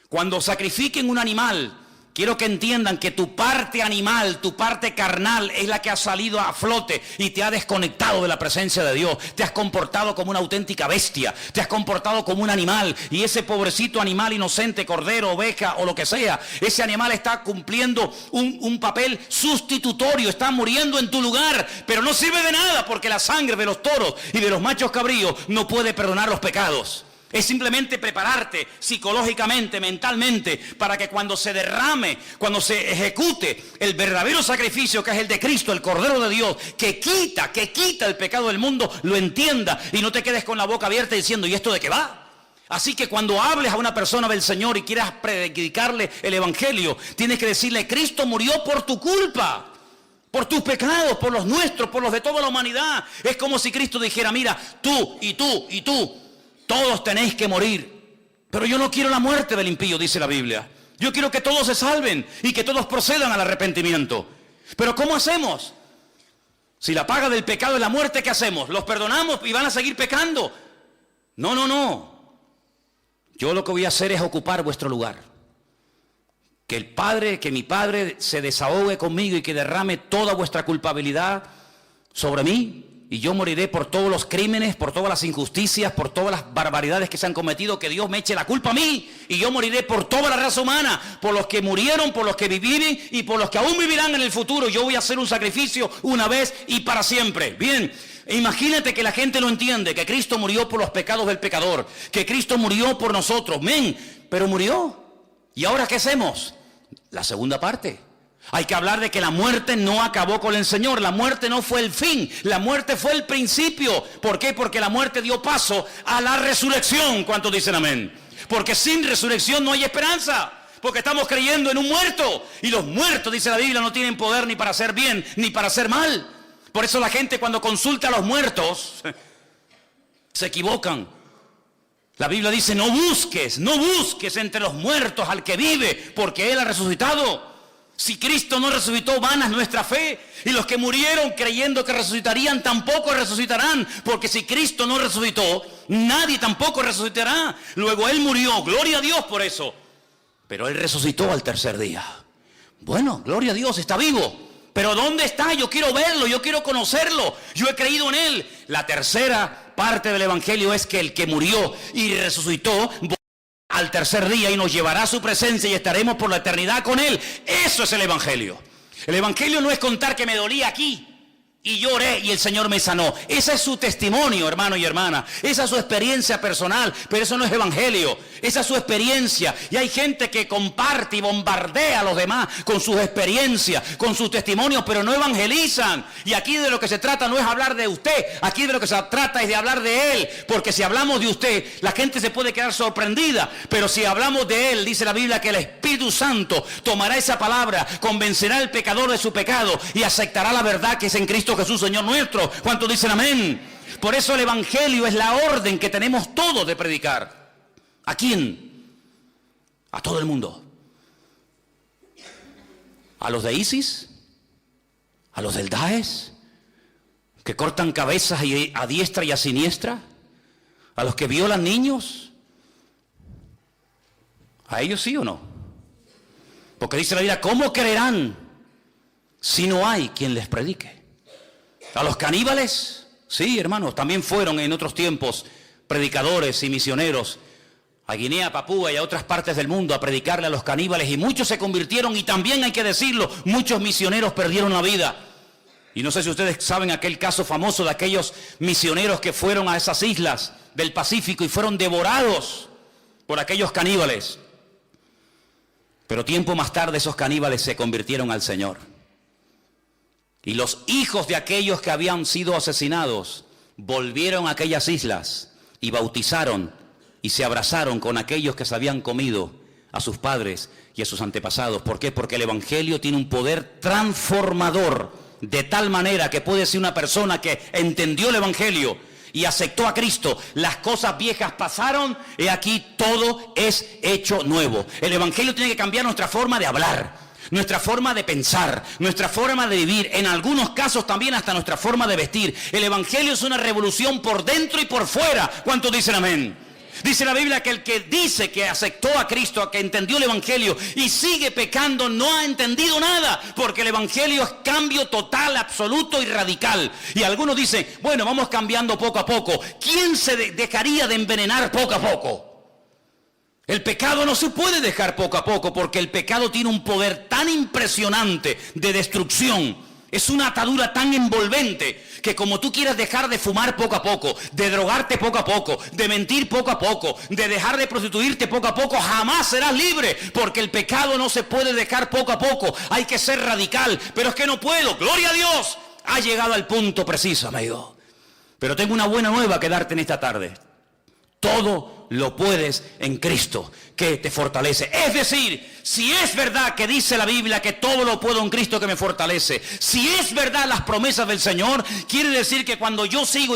cuando sacrifiquen un animal, quiero que entiendan que tu parte animal, tu parte carnal es la que ha salido a flote y te ha desconectado de la presencia de Dios. Te has comportado como una auténtica bestia, te has comportado como un animal, y ese pobrecito animal inocente, cordero, oveja o lo que sea, ese animal está cumpliendo un papel sustitutorio, está muriendo en tu lugar, pero no sirve de nada porque la sangre de los toros y de los machos cabríos no puede perdonar los pecados. Es simplemente prepararte psicológicamente, mentalmente, para que cuando se derrame, cuando se ejecute el verdadero sacrificio que es el de Cristo, el Cordero de Dios, que quita el pecado del mundo, lo entienda y no te quedes con la boca abierta diciendo, ¿y esto de qué va? Así que cuando hables a una persona del Señor y quieras predicarle el Evangelio, tienes que decirle, Cristo murió por tu culpa, por tus pecados, por los nuestros, por los de toda la humanidad. Es como si Cristo dijera, mira, tú y tú y tú, todos tenéis que morir, pero yo no quiero la muerte del impío, dice la Biblia. Yo quiero que todos se salven y que todos procedan al arrepentimiento. Pero ¿cómo hacemos? Si la paga del pecado es la muerte, ¿qué hacemos? ¿Los perdonamos y van a seguir pecando? No. Yo lo que voy a hacer es ocupar vuestro lugar. Que mi Padre se desahogue conmigo y que derrame toda vuestra culpabilidad sobre mí. Y yo moriré por todos los crímenes, por todas las injusticias, por todas las barbaridades que se han cometido, que Dios me eche la culpa a mí. Y yo moriré por toda la raza humana, por los que murieron, por los que viven y por los que aún vivirán en el futuro. Yo voy a hacer un sacrificio una vez y para siempre. Bien, imagínate que la gente no entiende que Cristo murió por los pecados del pecador, que Cristo murió por nosotros. Pero murió. ¿Y ahora qué hacemos? La segunda parte. Hay que hablar de que la muerte no acabó con el Señor. La muerte no fue el fin, la muerte fue el principio. ¿Por qué? Porque la muerte dio paso a la resurrección. ¿Cuántos dicen amén? Porque sin resurrección no hay esperanza, porque estamos creyendo en un muerto, y los muertos, dice la Biblia, no tienen poder ni para hacer bien ni para hacer mal. Por eso la gente cuando consulta a los muertos se equivocan. La Biblia dice, no busques entre los muertos al que vive, porque Él ha resucitado. Si Cristo no resucitó, vana es nuestra fe. Y los que murieron creyendo que resucitarían tampoco resucitarán, porque si Cristo no resucitó, nadie tampoco resucitará. Luego Él murió, gloria a Dios por eso, pero Él resucitó al tercer día. Bueno, gloria a Dios, está vivo. Pero ¿dónde está? Yo quiero verlo, yo quiero conocerlo. Yo he creído en Él. La tercera parte del Evangelio es que el que murió y resucitó al tercer día y nos llevará a su presencia y estaremos por la eternidad con Él. Eso es el Evangelio. El Evangelio no es contar que me dolía aquí y lloré y el Señor me sanó. Ese es su testimonio, hermano y hermana. Esa es su experiencia personal, pero eso no es evangelio. Esa es su experiencia. Y hay gente que comparte y bombardea a los demás con sus experiencias, con sus testimonios, pero no evangelizan. Y aquí de lo que se trata no es hablar de usted. Aquí de lo que se trata es de hablar de Él. Porque si hablamos de usted, la gente se puede quedar sorprendida. Pero si hablamos de Él, dice la Biblia que el Espíritu Santo tomará esa palabra, convencerá al pecador de su pecado y aceptará la verdad que es en Cristo Jesús, Señor nuestro. ¿Cuántos dicen amén? Por eso el Evangelio es la orden que tenemos todos de predicar. ¿A quién? A todo el mundo. A los de ISIS, a los del Daesh, que cortan cabezas a diestra y a siniestra, a los que violan niños. ¿A ellos sí o no? Porque dice la Biblia, ¿cómo creerán si no hay quien les predique? A los caníbales, sí, hermanos, también fueron en otros tiempos predicadores y misioneros a Guinea, Papúa y a otras partes del mundo a predicarle a los caníbales, y muchos se convirtieron, y también hay que decirlo, muchos misioneros perdieron la vida. Y no sé si ustedes saben aquel caso famoso de aquellos misioneros que fueron a esas islas del Pacífico y fueron devorados por aquellos caníbales. Pero tiempo más tarde esos caníbales se convirtieron al Señor. Y los hijos de aquellos que habían sido asesinados volvieron a aquellas islas y bautizaron y se abrazaron con aquellos que se habían comido a sus padres y a sus antepasados. ¿Por qué? Porque el Evangelio tiene un poder transformador de tal manera que puede ser una persona que entendió el Evangelio y aceptó a Cristo. Las cosas viejas pasaron y aquí todo es hecho nuevo. El Evangelio tiene que cambiar nuestra forma de hablar, nuestra forma de pensar, nuestra forma de vivir, en algunos casos también hasta nuestra forma de vestir. El Evangelio es una revolución por dentro y por fuera. ¿Cuántos dicen amén? Dice la Biblia que el que dice que aceptó a Cristo, que entendió el Evangelio y sigue pecando, no ha entendido nada, porque el Evangelio es cambio total, absoluto y radical. Y algunos dicen, bueno, vamos cambiando poco a poco. ¿Quién se dejaría de envenenar poco a poco? El pecado no se puede dejar poco a poco, porque el pecado tiene un poder tan impresionante de destrucción. Es una atadura tan envolvente que como tú quieras dejar de fumar poco a poco, de drogarte poco a poco, de mentir poco a poco, de dejar de prostituirte poco a poco, jamás serás libre, porque el pecado no se puede dejar poco a poco. Hay que ser radical, pero es que no puedo. Gloria a Dios, ha llegado al punto preciso, amigo. Pero tengo una buena nueva que darte en esta tarde. Todo lo puedes en Cristo, que te fortalece. Es decir, si es verdad que dice la Biblia que todo lo puedo en Cristo que me fortalece, si es verdad las promesas del Señor, quiere decir que cuando yo sigo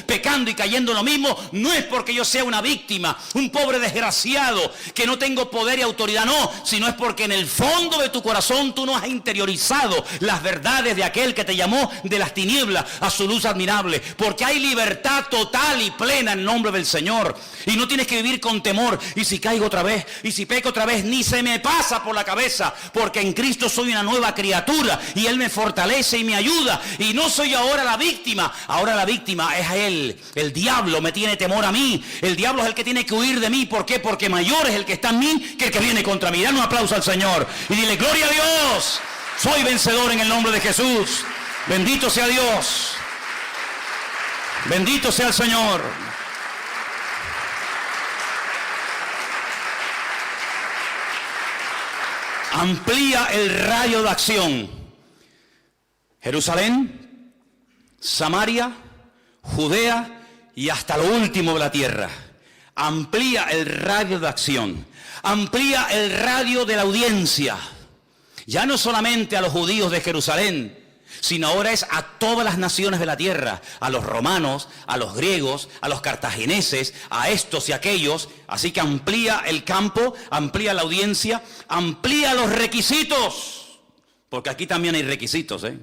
pecando y cayendo en lo mismo, no es porque yo sea una víctima, un pobre desgraciado, que no tengo poder y autoridad, no, sino es porque en el fondo de tu corazón tú no has interiorizado las verdades de aquel que te llamó de las tinieblas a su luz admirable, porque hay libertad total y plena en el nombre del Señor, y no tienes que vivir con temor, y si caigo otra vez, y si peco otra vez, ni se me pasa por la cabeza, porque en Cristo soy una nueva criatura, y Él me fortalece y me ayuda, y no soy ahora la víctima, ahora la víctima es a Él. El diablo me tiene temor a mí, el diablo es el que tiene que huir de mí. ¿Por qué? Porque mayor es el que está en mí que el que viene contra mí. Dale un aplauso al Señor y dile, gloria a Dios, soy vencedor en el nombre de Jesús. Bendito sea Dios, bendito sea el Señor. Amplía el radio de acción. Jerusalén, Samaria, Judea y hasta lo último de la tierra. Amplía el radio de acción. Amplía el radio de la audiencia. Ya no solamente a los judíos de Jerusalén, sino ahora es a todas las naciones de la tierra, a los romanos, a los griegos, a los cartagineses, a estos y aquellos. Así que amplía el campo, amplía la audiencia, amplía los requisitos, porque aquí también hay requisitos, ¿eh?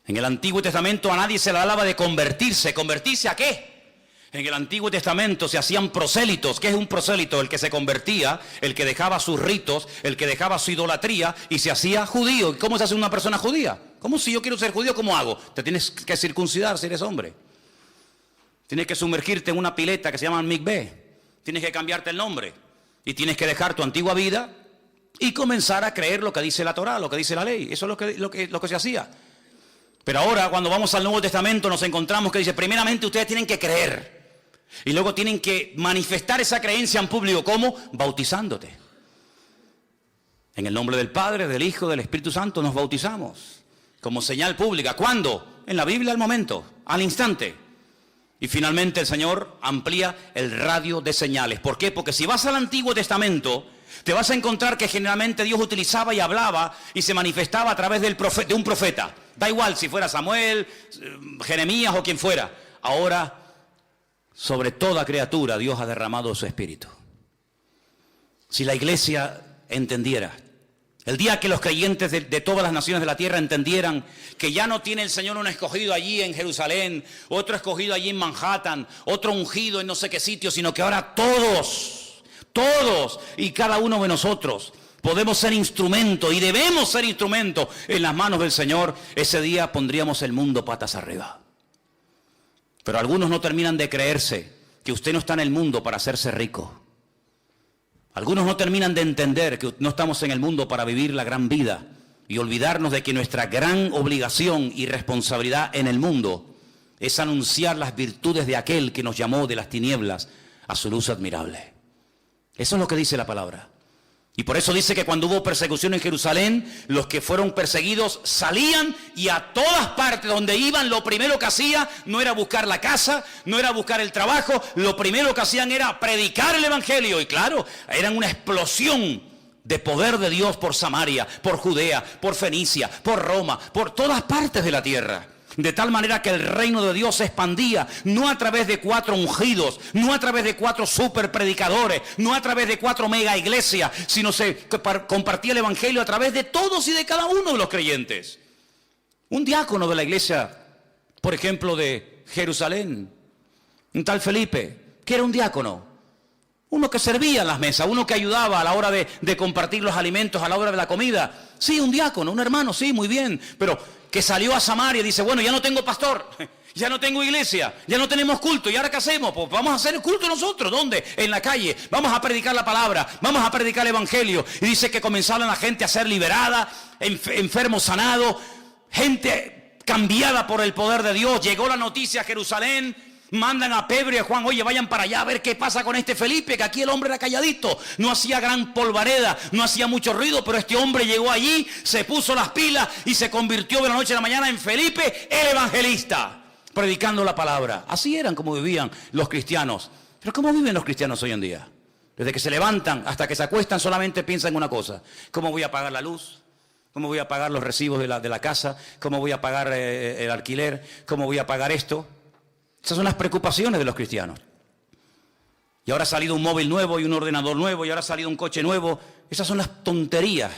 En el Antiguo Testamento a nadie se le hablaba de convertirse. ¿Convertirse a qué? En el Antiguo Testamento se hacían prosélitos. ¿Qué es un prosélito? El que se convertía, el que dejaba sus ritos, el que dejaba su idolatría y se hacía judío. ¿Y cómo se hace una persona judía? ¿Cómo si yo quiero ser judío, cómo hago? Te tienes que circuncidar si eres hombre. Tienes que sumergirte en una pileta que se llama mikvé. Tienes que cambiarte el nombre. Y tienes que dejar tu antigua vida y comenzar a creer lo que dice la Torá, lo que dice la ley. Eso es lo que se hacía. Pero ahora cuando vamos al Nuevo Testamento nos encontramos que dice, primeramente ustedes tienen que creer. Y luego tienen que manifestar esa creencia en público. ¿Cómo? Bautizándote. En el nombre del Padre, del Hijo, del Espíritu Santo nos bautizamos. Como señal pública. ¿Cuándo? En la Biblia al momento, al instante. Y finalmente el Señor amplía el radio de señales. ¿Por qué? Porque si vas al Antiguo Testamento, te vas a encontrar que generalmente Dios utilizaba y hablaba y se manifestaba a través de un profeta. Da igual si fuera Samuel, Jeremías o quien fuera. Ahora, sobre toda criatura, Dios ha derramado su Espíritu. Si la iglesia entendiera, el día que los creyentes de todas las naciones de la tierra entendieran que ya no tiene el Señor un escogido allí en Jerusalén, otro escogido allí en Manhattan, otro ungido en no sé qué sitio, sino que ahora todos y cada uno de nosotros podemos ser instrumento y debemos ser instrumento en las manos del Señor, ese día pondríamos el mundo patas arriba. Pero algunos no terminan de creerse que usted no está en el mundo para hacerse rico. Algunos no terminan de entender que no estamos en el mundo para vivir la gran vida y olvidarnos de que nuestra gran obligación y responsabilidad en el mundo es anunciar las virtudes de aquel que nos llamó de las tinieblas a su luz admirable. Eso es lo que dice la palabra. Y por eso dice que cuando hubo persecución en Jerusalén, los que fueron perseguidos salían y a todas partes donde iban, lo primero que hacían no era buscar la casa, no era buscar el trabajo, lo primero que hacían era predicar el Evangelio. Y claro, eran una explosión de poder de Dios por Samaria, por Judea, por Fenicia, por Roma, por todas partes de la tierra. De tal manera que el reino de Dios se expandía, no a través de 4 ungidos, no a través de 4 super predicadores, no a través de 4 mega iglesias, sino se compartía el evangelio a través de todos y de cada uno de los creyentes. Un diácono de la iglesia, por ejemplo, de Jerusalén, un tal Felipe, que era un diácono, uno que servía en las mesas, uno que ayudaba a la hora de compartir los alimentos, a la hora de la comida. Sí, un diácono, un hermano, sí, muy bien, pero que salió a Samaria y dice, bueno, ya no tengo pastor, ya no tengo iglesia, ya no tenemos culto, ¿y ahora qué hacemos? Pues vamos a hacer el culto nosotros, ¿dónde? En la calle, vamos a predicar la palabra, vamos a predicar el evangelio. Y dice que comenzaron la gente a ser liberada, enfermos sanados, gente cambiada por el poder de Dios. Llegó la noticia a Jerusalén, mandan a Pedro y a Juan, oye, vayan para allá a ver qué pasa con este Felipe, que aquí el hombre era calladito, no hacía gran polvareda, no hacía mucho ruido, pero este hombre llegó allí, se puso las pilas y se convirtió de la noche a la mañana en Felipe el evangelista, predicando la palabra. Así eran como vivían los cristianos. Pero ¿cómo viven los cristianos hoy en día? Desde que se levantan hasta que se acuestan solamente piensan en una cosa: ¿cómo voy a pagar la luz? ¿Cómo voy a pagar los recibos de la casa? ¿Cómo voy a pagar el alquiler? ¿Cómo voy a pagar esto? Esas son las preocupaciones de los cristianos. Y ahora ha salido un móvil nuevo y un ordenador nuevo, y ahora ha salido un coche nuevo. Esas son las tonterías.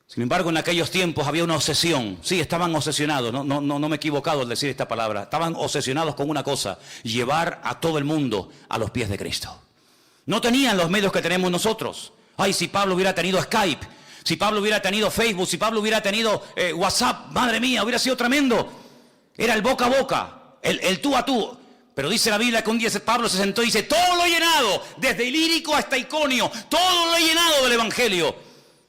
Sin embargo, en aquellos tiempos había una obsesión. Sí, estaban obsesionados, no me he equivocado al decir esta palabra. Estaban obsesionados con una cosa: llevar a todo el mundo a los pies de Cristo. No tenían los medios que tenemos nosotros. Ay, si Pablo hubiera tenido Skype, si Pablo hubiera tenido Facebook, si Pablo hubiera tenido WhatsApp, madre mía, hubiera sido tremendo. Era el boca a boca. El tú a tú. Pero dice la Biblia que un día Pablo se sentó y dice, todo lo he llenado, desde Ilírico hasta Iconio, todo lo he llenado del evangelio.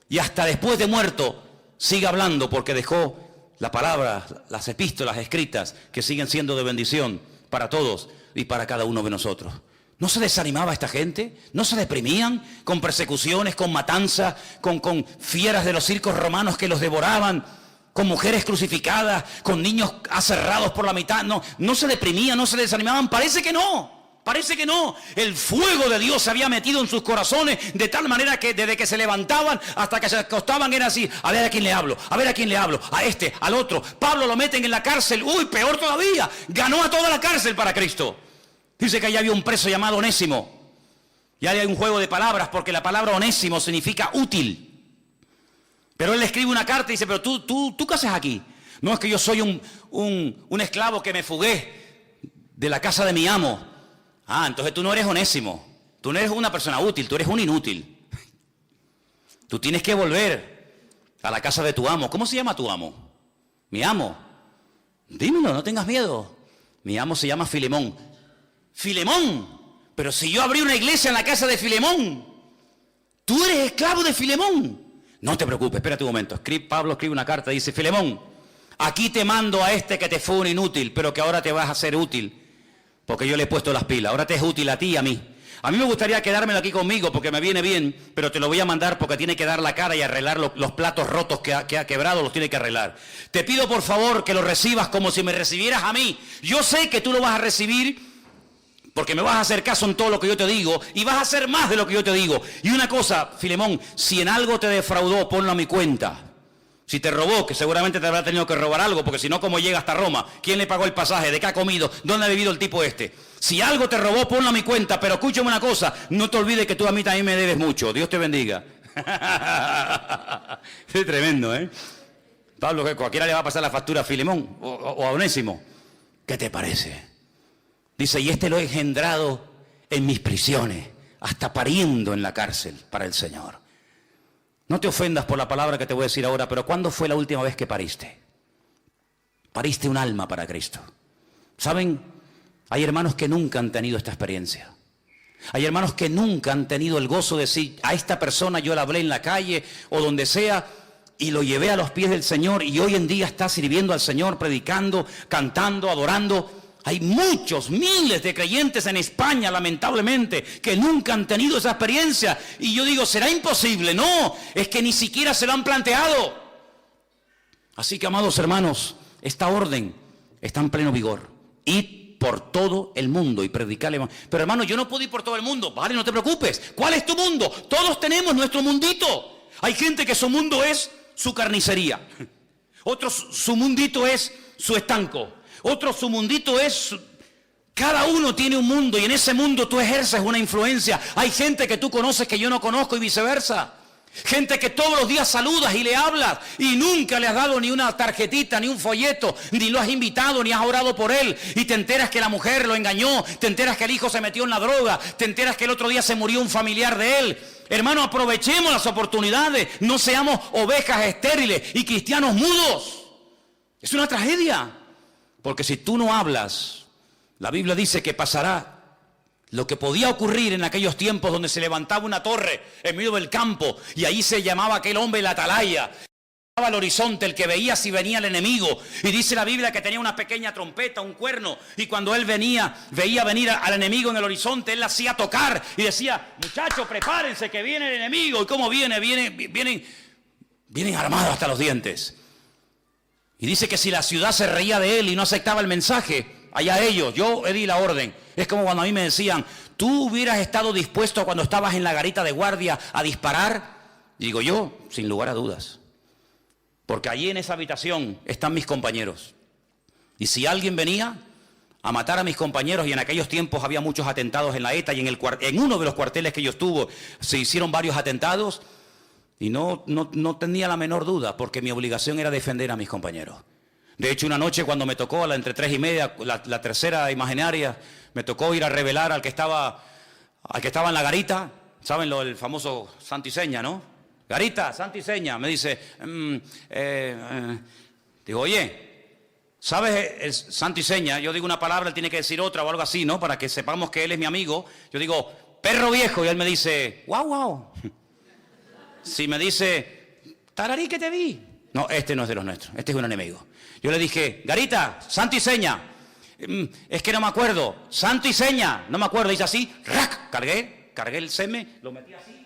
Y hasta después de muerto sigue hablando, porque dejó la palabra, las epístolas escritas, que siguen siendo de bendición para todos y para cada uno de nosotros. ¿No se desanimaba esta gente? ¿No se deprimían con persecuciones, con matanzas, con fieras de los circos romanos que los devoraban, con mujeres crucificadas, con niños aserrados por la mitad? No se deprimían, no se desanimaban. Parece que no, parece que no. El fuego de Dios se había metido en sus corazones de tal manera que desde que se levantaban hasta que se acostaban era así: a ver a quién le hablo, a ver a quién le hablo, a este, al otro. Pablo lo meten en la cárcel, uy, peor todavía, ganó a toda la cárcel para Cristo. Dice que allá había un preso llamado Onésimo. Y ahí hay un juego de palabras, porque la palabra Onésimo significa útil. Pero él le escribe una carta y dice, pero tú ¿qué haces aquí? No, es que yo soy un esclavo que me fugué de la casa de mi amo. Ah, entonces tú no eres Onésimo. Tú no eres una persona útil, tú eres un inútil. Tú tienes que volver a la casa de tu amo. ¿Cómo se llama tu amo? Mi amo. Dímelo, no tengas miedo. Mi amo se llama Filemón. Filemón. Pero si yo abrí una iglesia en la casa de Filemón. Tú eres esclavo de Filemón. No te preocupes, espérate un momento. Pablo escribe una carta y dice, Filemón, aquí te mando a este que te fue un inútil, pero que ahora te vas a hacer útil, porque yo le he puesto las pilas. Ahora te es útil a ti y a mí. A mí me gustaría quedármelo aquí conmigo porque me viene bien, pero te lo voy a mandar porque tiene que dar la cara y arreglar los platos rotos que ha quebrado, los tiene que arreglar. Te pido por favor que lo recibas como si me recibieras a mí. Yo sé que tú lo vas a recibir porque me vas a hacer caso en todo lo que yo te digo y vas a hacer más de lo que yo te digo. Y una cosa, Filemón, si en algo te defraudó, ponlo a mi cuenta. Si te robó, que seguramente te habrá tenido que robar algo, porque si no, ¿cómo llega hasta Roma? ¿Quién le pagó el pasaje? ¿De qué ha comido? ¿Dónde ha vivido el tipo este? Si algo te robó, ponlo a mi cuenta, pero escúchame una cosa, no te olvides que tú a mí también me debes mucho. Dios te bendiga. Es tremendo, ¿eh? Pablo, que cualquiera le va a pasar la factura a Filemón o a Onésimo. ¿Qué te parece? Dice, y este lo he engendrado en mis prisiones, hasta pariendo en la cárcel para el Señor. No te ofendas por la palabra que te voy a decir ahora, pero ¿cuándo fue la última vez que pariste? Pariste un alma para Cristo. ¿Saben? Hay hermanos que nunca han tenido esta experiencia. Hay hermanos que nunca han tenido el gozo de decir, a esta persona yo la hablé en la calle o donde sea, y lo llevé a los pies del Señor, y hoy en día está sirviendo al Señor, predicando, cantando, adorando. Hay muchos, miles de creyentes en España, lamentablemente, que nunca han tenido esa experiencia. Y yo digo, ¿será imposible? No, es que ni siquiera se lo han planteado. Así que, amados hermanos, esta orden está en pleno vigor. Id por todo el mundo y predicarle. Pero hermano, yo no puedo ir por todo el mundo. Vale, no te preocupes. ¿Cuál es tu mundo? Todos tenemos nuestro mundito. Hay gente que su mundo es su carnicería. Otros su mundito es su estanco. Otros su mundito es... Cada uno tiene un mundo y en ese mundo tú ejerces una influencia. Hay gente que tú conoces que yo no conozco y viceversa. Gente que todos los días saludas y le hablas y nunca le has dado ni una tarjetita, ni un folleto, ni lo has invitado, ni has orado por él. Y te enteras que la mujer lo engañó, te enteras que el hijo se metió en la droga, te enteras que el otro día se murió un familiar de él. Hermano, aprovechemos las oportunidades, no seamos ovejas estériles y cristianos mudos. Es una tragedia, porque si tú no hablas, la Biblia dice que pasará lo que podía ocurrir en aquellos tiempos donde se levantaba una torre en medio del campo y ahí se llamaba aquel hombre el atalaya. Al horizonte, el que veía si venía el enemigo. Y dice la Biblia que tenía una pequeña trompeta, un cuerno. Y cuando él veía venir al enemigo en el horizonte, él la hacía tocar y decía: muchachos, prepárense que viene el enemigo. ¿Y cómo viene? Vienen armados hasta los dientes. Y dice que si la ciudad se reía de él y no aceptaba el mensaje, allá ellos, yo di la orden. Es como cuando a mí me decían: ¿tú hubieras estado dispuesto cuando estabas en la garita de guardia a disparar? Digo yo, sin lugar a dudas. Porque allí en esa habitación están mis compañeros. Y si alguien venía a matar a mis compañeros, y en aquellos tiempos había muchos atentados en la ETA, y en uno de los cuarteles que yo estuve se hicieron varios atentados, y no tenía la menor duda, porque mi obligación era defender a mis compañeros. De hecho, una noche cuando me tocó a la entre 3:30, la tercera imaginaria, me tocó ir a revelar al que estaba en la garita. ¿Saben el famoso santo y seña, no? Garita, santo y seña. Me dice, digo, oye, ¿sabes el santo y seña? Yo digo una palabra, él tiene que decir otra o algo así, ¿no? Para que sepamos que él es mi amigo. Yo digo, perro viejo, y él me dice, guau. Si me dice, tararí que te vi. No, este no es de los nuestros, este es un enemigo. Yo le dije, Garita, santo y seña. Es que no me acuerdo. Santo y seña, no me acuerdo. Dice así, ¡rac! Cargué el seme, lo metí así.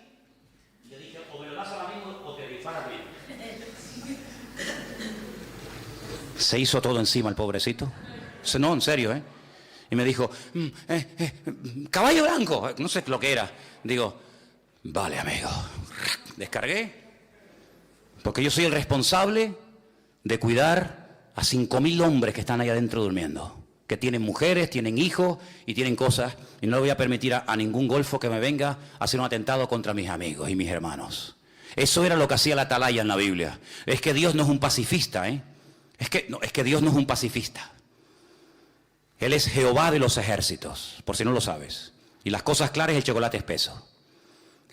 Le dije, o me lo das al amigo o te disparas bien. Se hizo todo encima el pobrecito. No, en serio, ¿eh? Y me dijo, caballo blanco. No sé lo que era. Digo, vale, amigo. Descargué. Porque yo soy el responsable de cuidar a 5.000 hombres que están ahí adentro durmiendo, que tienen mujeres, tienen hijos y tienen cosas, y no le voy a permitir a ningún golfo que me venga a hacer un atentado contra mis amigos y mis hermanos. Eso era lo que hacía la atalaya en la Biblia. Es que Dios no es un pacifista, ¿eh? Es que Dios no es un pacifista. Él es Jehová de los ejércitos, por si no lo sabes. Y las cosas claras, el chocolate espeso.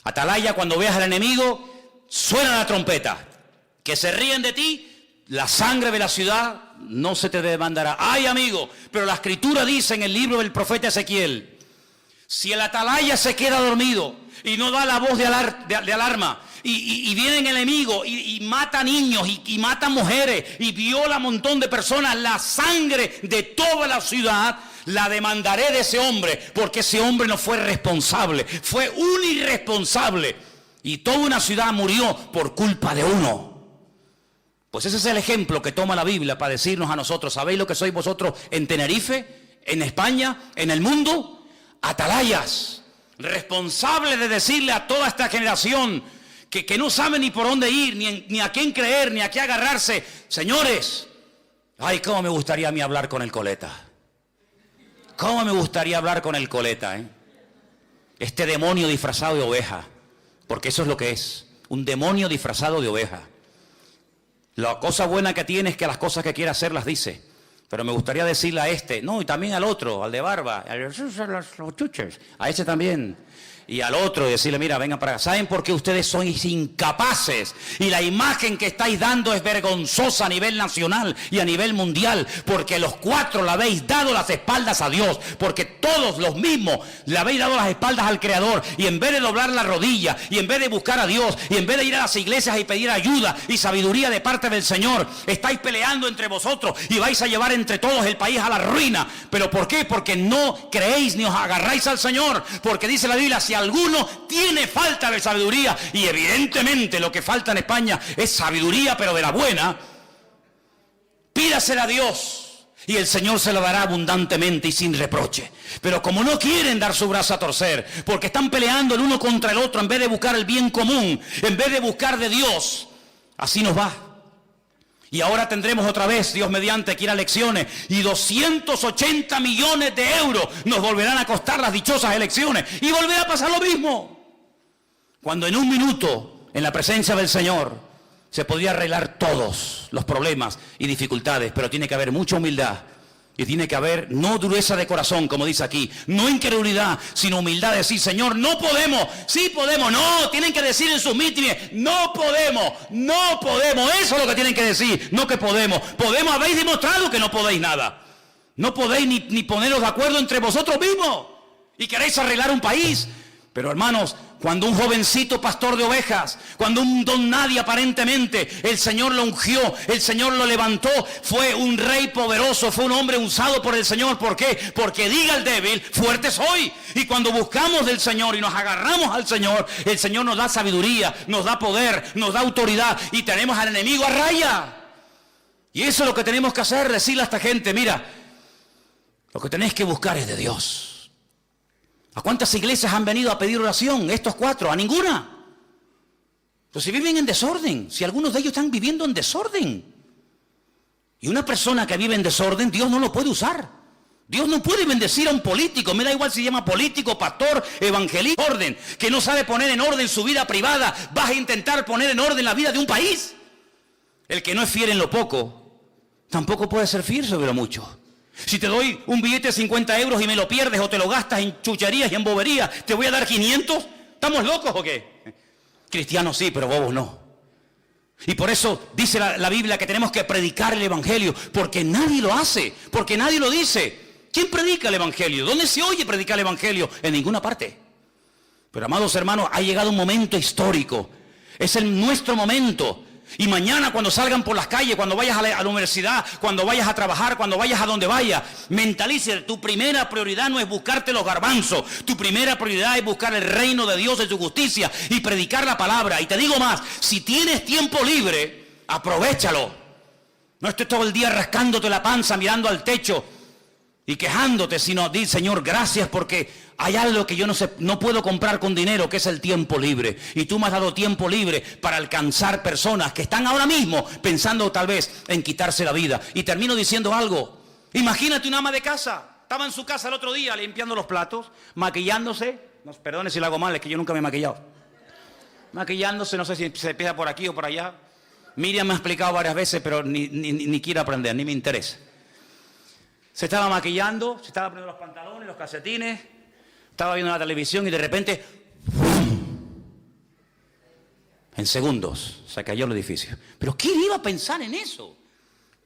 Atalaya, cuando veas al enemigo, suena la trompeta. Que se ríen de ti, la sangre de la ciudad no se te demandará. ¡Ay, amigo! Pero la Escritura dice en el libro del profeta Ezequiel, si el atalaya se queda dormido y no da la voz de alarma, y viene el enemigo y mata niños y mata mujeres y viola a un montón de personas, la sangre de toda la ciudad la demandaré de ese hombre, porque ese hombre no fue responsable, fue un irresponsable, y toda una ciudad murió por culpa de uno. Pues ese es el ejemplo que toma la Biblia para decirnos a nosotros: ¿sabéis lo que sois vosotros en Tenerife, en España, en el mundo? Atalayas, responsables de decirle a toda esta generación que no sabe ni por dónde ir, ni a quién creer, ni a qué agarrarse. Señores, ay, cómo me gustaría a mí hablar con el coleta. Cómo me gustaría hablar con el coleta, ¿eh? Este demonio disfrazado de oveja, porque eso es lo que es, un demonio disfrazado de oveja. La cosa buena que tiene es que las cosas que quiere hacer las dice. Pero me gustaría decirle a este, no, y también al otro, al de barba, a ese también. Y al otro, y decirle, mira, vengan para acá. ¿Saben por qué ustedes sois incapaces? Y la imagen que estáis dando es vergonzosa a nivel nacional y a nivel mundial. Porque los cuatro le habéis dado las espaldas a Dios. Porque todos los mismos le habéis dado las espaldas al Creador. Y en vez de doblar la rodilla, y en vez de buscar a Dios, y en vez de ir a las iglesias y pedir ayuda y sabiduría de parte del Señor, estáis peleando entre vosotros y vais a llevar entre todos el país a la ruina. ¿Pero por qué? Porque no creéis ni os agarráis al Señor. Porque dice la Biblia, si alguno tiene falta de sabiduría, y evidentemente lo que falta en España es sabiduría, pero de la buena, pídasela a Dios. Y el Señor se lo dará abundantemente y sin reproche. Pero como no quieren dar su brazo a torcer, porque están peleando el uno contra el otro en vez de buscar el bien común, en vez de buscar de Dios, así nos va. Y ahora tendremos otra vez, Dios mediante, que ir a elecciones. Y 280 millones de euros nos volverán a costar las dichosas elecciones. Y volverá a pasar lo mismo. Cuando en un minuto, en la presencia del Señor, se podría arreglar todos los problemas y dificultades, pero tiene que haber mucha humildad y tiene que haber no dureza de corazón, como dice aquí, no incredulidad, sino humildad de decir, Señor, no podemos, sí podemos, no, tienen que decir en sus mítines, no podemos, no podemos, eso es lo que tienen que decir, no que podemos, habéis demostrado que no podéis nada, no podéis ni poneros de acuerdo entre vosotros mismos y queréis arreglar un país, pero hermanos, cuando un jovencito pastor de ovejas, cuando un don nadie aparentemente, el Señor lo ungió, el Señor lo levantó, fue un rey poderoso, fue un hombre usado por el Señor. ¿Por qué? Porque diga el débil, fuerte soy. Y cuando buscamos del Señor y nos agarramos al Señor, el Señor nos da sabiduría, nos da poder, nos da autoridad y tenemos al enemigo a raya. Y eso es lo que tenemos que hacer, decirle a esta gente, mira, lo que tenéis que buscar es de Dios. ¿A cuántas iglesias han venido a pedir oración? Estos 4, a ninguna. Pues si viven en desorden, si algunos de ellos están viviendo en desorden. Y una persona que vive en desorden, Dios no lo puede usar. Dios no puede bendecir a un político, me da igual si se llama político, pastor, evangelista, orden, que no sabe poner en orden su vida privada, vas a intentar poner en orden la vida de un país. El que no es fiel en lo poco, tampoco puede ser fiel sobre lo mucho. Si te doy un billete de 50 euros y me lo pierdes o te lo gastas en chucherías y en boberías, ¿te voy a dar 500? ¿Estamos locos o qué? Cristianos sí, pero bobos no. Y por eso dice la Biblia que tenemos que predicar el Evangelio, porque nadie lo hace, porque nadie lo dice. ¿Quién predica el Evangelio? ¿Dónde se oye predicar el Evangelio? En ninguna parte. Pero amados hermanos, ha llegado un momento histórico. Es nuestro momento. Y mañana cuando salgan por las calles, cuando vayas a la universidad, cuando vayas a trabajar, cuando vayas a donde vayas, mentalice, tu primera prioridad no es buscarte los garbanzos, tu primera prioridad es buscar el reino de Dios y su justicia y predicar la palabra. Y te digo más, si tienes tiempo libre, aprovéchalo. No estés todo el día rascándote la panza, mirando al techo y quejándote, sino di, Señor, gracias porque hay algo que yo no puedo comprar con dinero, que es el tiempo libre. Y tú me has dado tiempo libre para alcanzar personas que están ahora mismo pensando tal vez en quitarse la vida. Y termino diciendo algo. Imagínate una ama de casa. Estaba en su casa el otro día limpiando los platos, maquillándose. No, perdone si lo hago mal, es que yo nunca me he maquillado. Maquillándose, no sé si se empieza por aquí o por allá. Miriam me ha explicado varias veces, pero ni quiero aprender, ni me interesa. Se estaba maquillando, se estaba poniendo los pantalones, los calcetines, estaba viendo la televisión y de repente, en segundos, se cayó el edificio. ¿Pero quién iba a pensar en eso?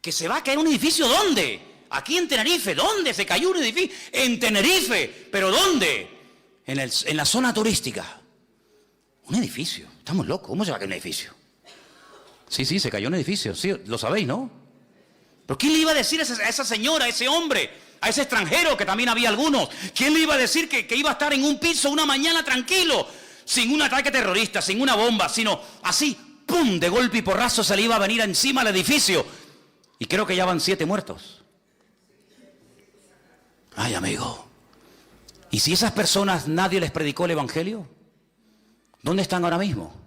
¿Que se va a caer un edificio dónde? Aquí en Tenerife. ¿Dónde se cayó un edificio? En Tenerife. ¿Pero dónde? En la zona turística. Un edificio. Estamos locos. ¿Cómo se va a caer un edificio? Sí, se cayó un edificio. Sí, lo sabéis, ¿no? ¿Pero quién le iba a decir a esa señora, a ese hombre, a ese extranjero, que también había algunos? ¿Quién le iba a decir que iba a estar en un piso una mañana tranquilo, sin un ataque terrorista, sin una bomba, sino así, ¡pum!, de golpe y porrazo se le iba a venir encima al edificio? Y creo que ya van 7 muertos. Ay, amigo. ¿Y si esas personas nadie les predicó el Evangelio? ¿Dónde están ahora mismo?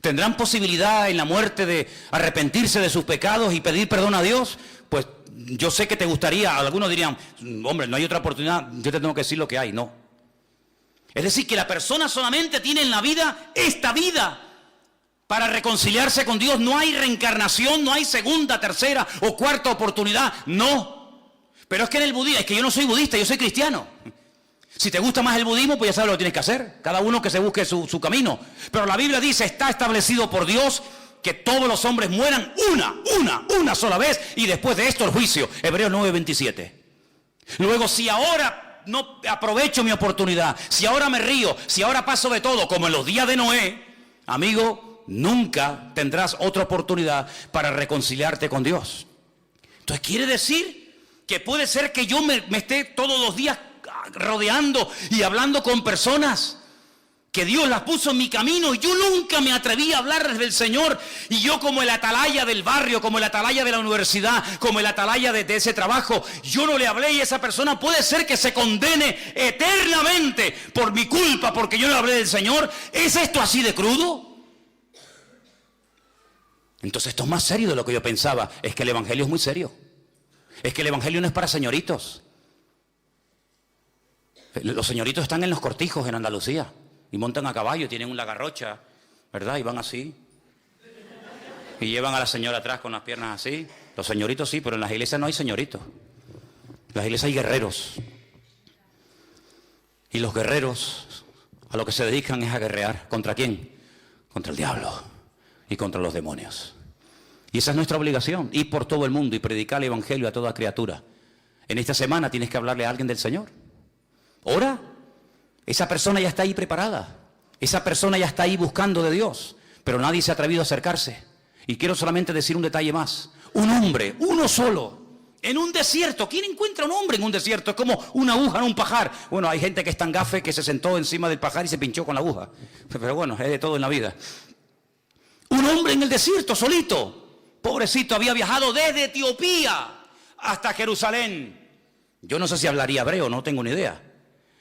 ¿Tendrán posibilidad en la muerte de arrepentirse de sus pecados y pedir perdón a Dios? Pues yo sé que te gustaría, algunos dirían, hombre, no hay otra oportunidad, yo te tengo que decir lo que hay. No. Es decir, que la persona solamente tiene en la vida esta vida para reconciliarse con Dios. No hay reencarnación, no hay segunda, tercera o cuarta oportunidad, no. Pero es que en el budismo, es que yo no soy budista, yo soy cristiano. Si te gusta más el budismo, pues ya sabes lo que tienes que hacer. Cada uno que se busque su camino. Pero la Biblia dice, está establecido por Dios que todos los hombres mueran una sola vez y después de esto el juicio. Hebreos 9:27. Luego, si ahora no aprovecho mi oportunidad, si ahora me río, si ahora paso de todo, como en los días de Noé, amigo, nunca tendrás otra oportunidad para reconciliarte con Dios. Entonces quiere decir que puede ser que yo me esté todos los días rodeando y hablando con personas que Dios las puso en mi camino y yo nunca me atreví a hablarles del Señor. Y yo, como el atalaya del barrio, como el atalaya de la universidad, como el atalaya de ese trabajo, yo no le hablé, y esa persona puede ser que se condene eternamente por mi culpa, porque yo no le hablé del Señor. ¿Es esto así de crudo? Entonces esto es más serio de lo que yo pensaba. Es que el evangelio es muy serio. Es que el evangelio no es para señoritos. Los señoritos están en los cortijos en Andalucía y montan a caballo, tienen una garrocha, ¿verdad? Y van así. Y llevan a la señora atrás con las piernas así. Los señoritos sí, pero en las iglesias no hay señoritos. En las iglesias hay guerreros. Y los guerreros a lo que se dedican es a guerrear. ¿Contra quién? Contra el diablo y contra los demonios. Y esa es nuestra obligación, ir por todo el mundo y predicar el evangelio a toda criatura. En esta semana tienes que hablarle a alguien del Señor. Ora. Esa persona ya está ahí preparada. Esa persona ya está ahí buscando de Dios. Pero nadie se ha atrevido a acercarse. Y quiero solamente decir un detalle más. Un hombre, uno solo, en un desierto. ¿Quién encuentra un hombre en un desierto? Es como una aguja en un pajar. Bueno, hay gente que es tan gafe que se sentó encima del pajar y se pinchó con la aguja. Pero bueno, es de todo en la vida. Un hombre en el desierto, solito. Pobrecito, había viajado desde Etiopía hasta Jerusalén. Yo no sé si hablaría hebreo, no tengo ni idea.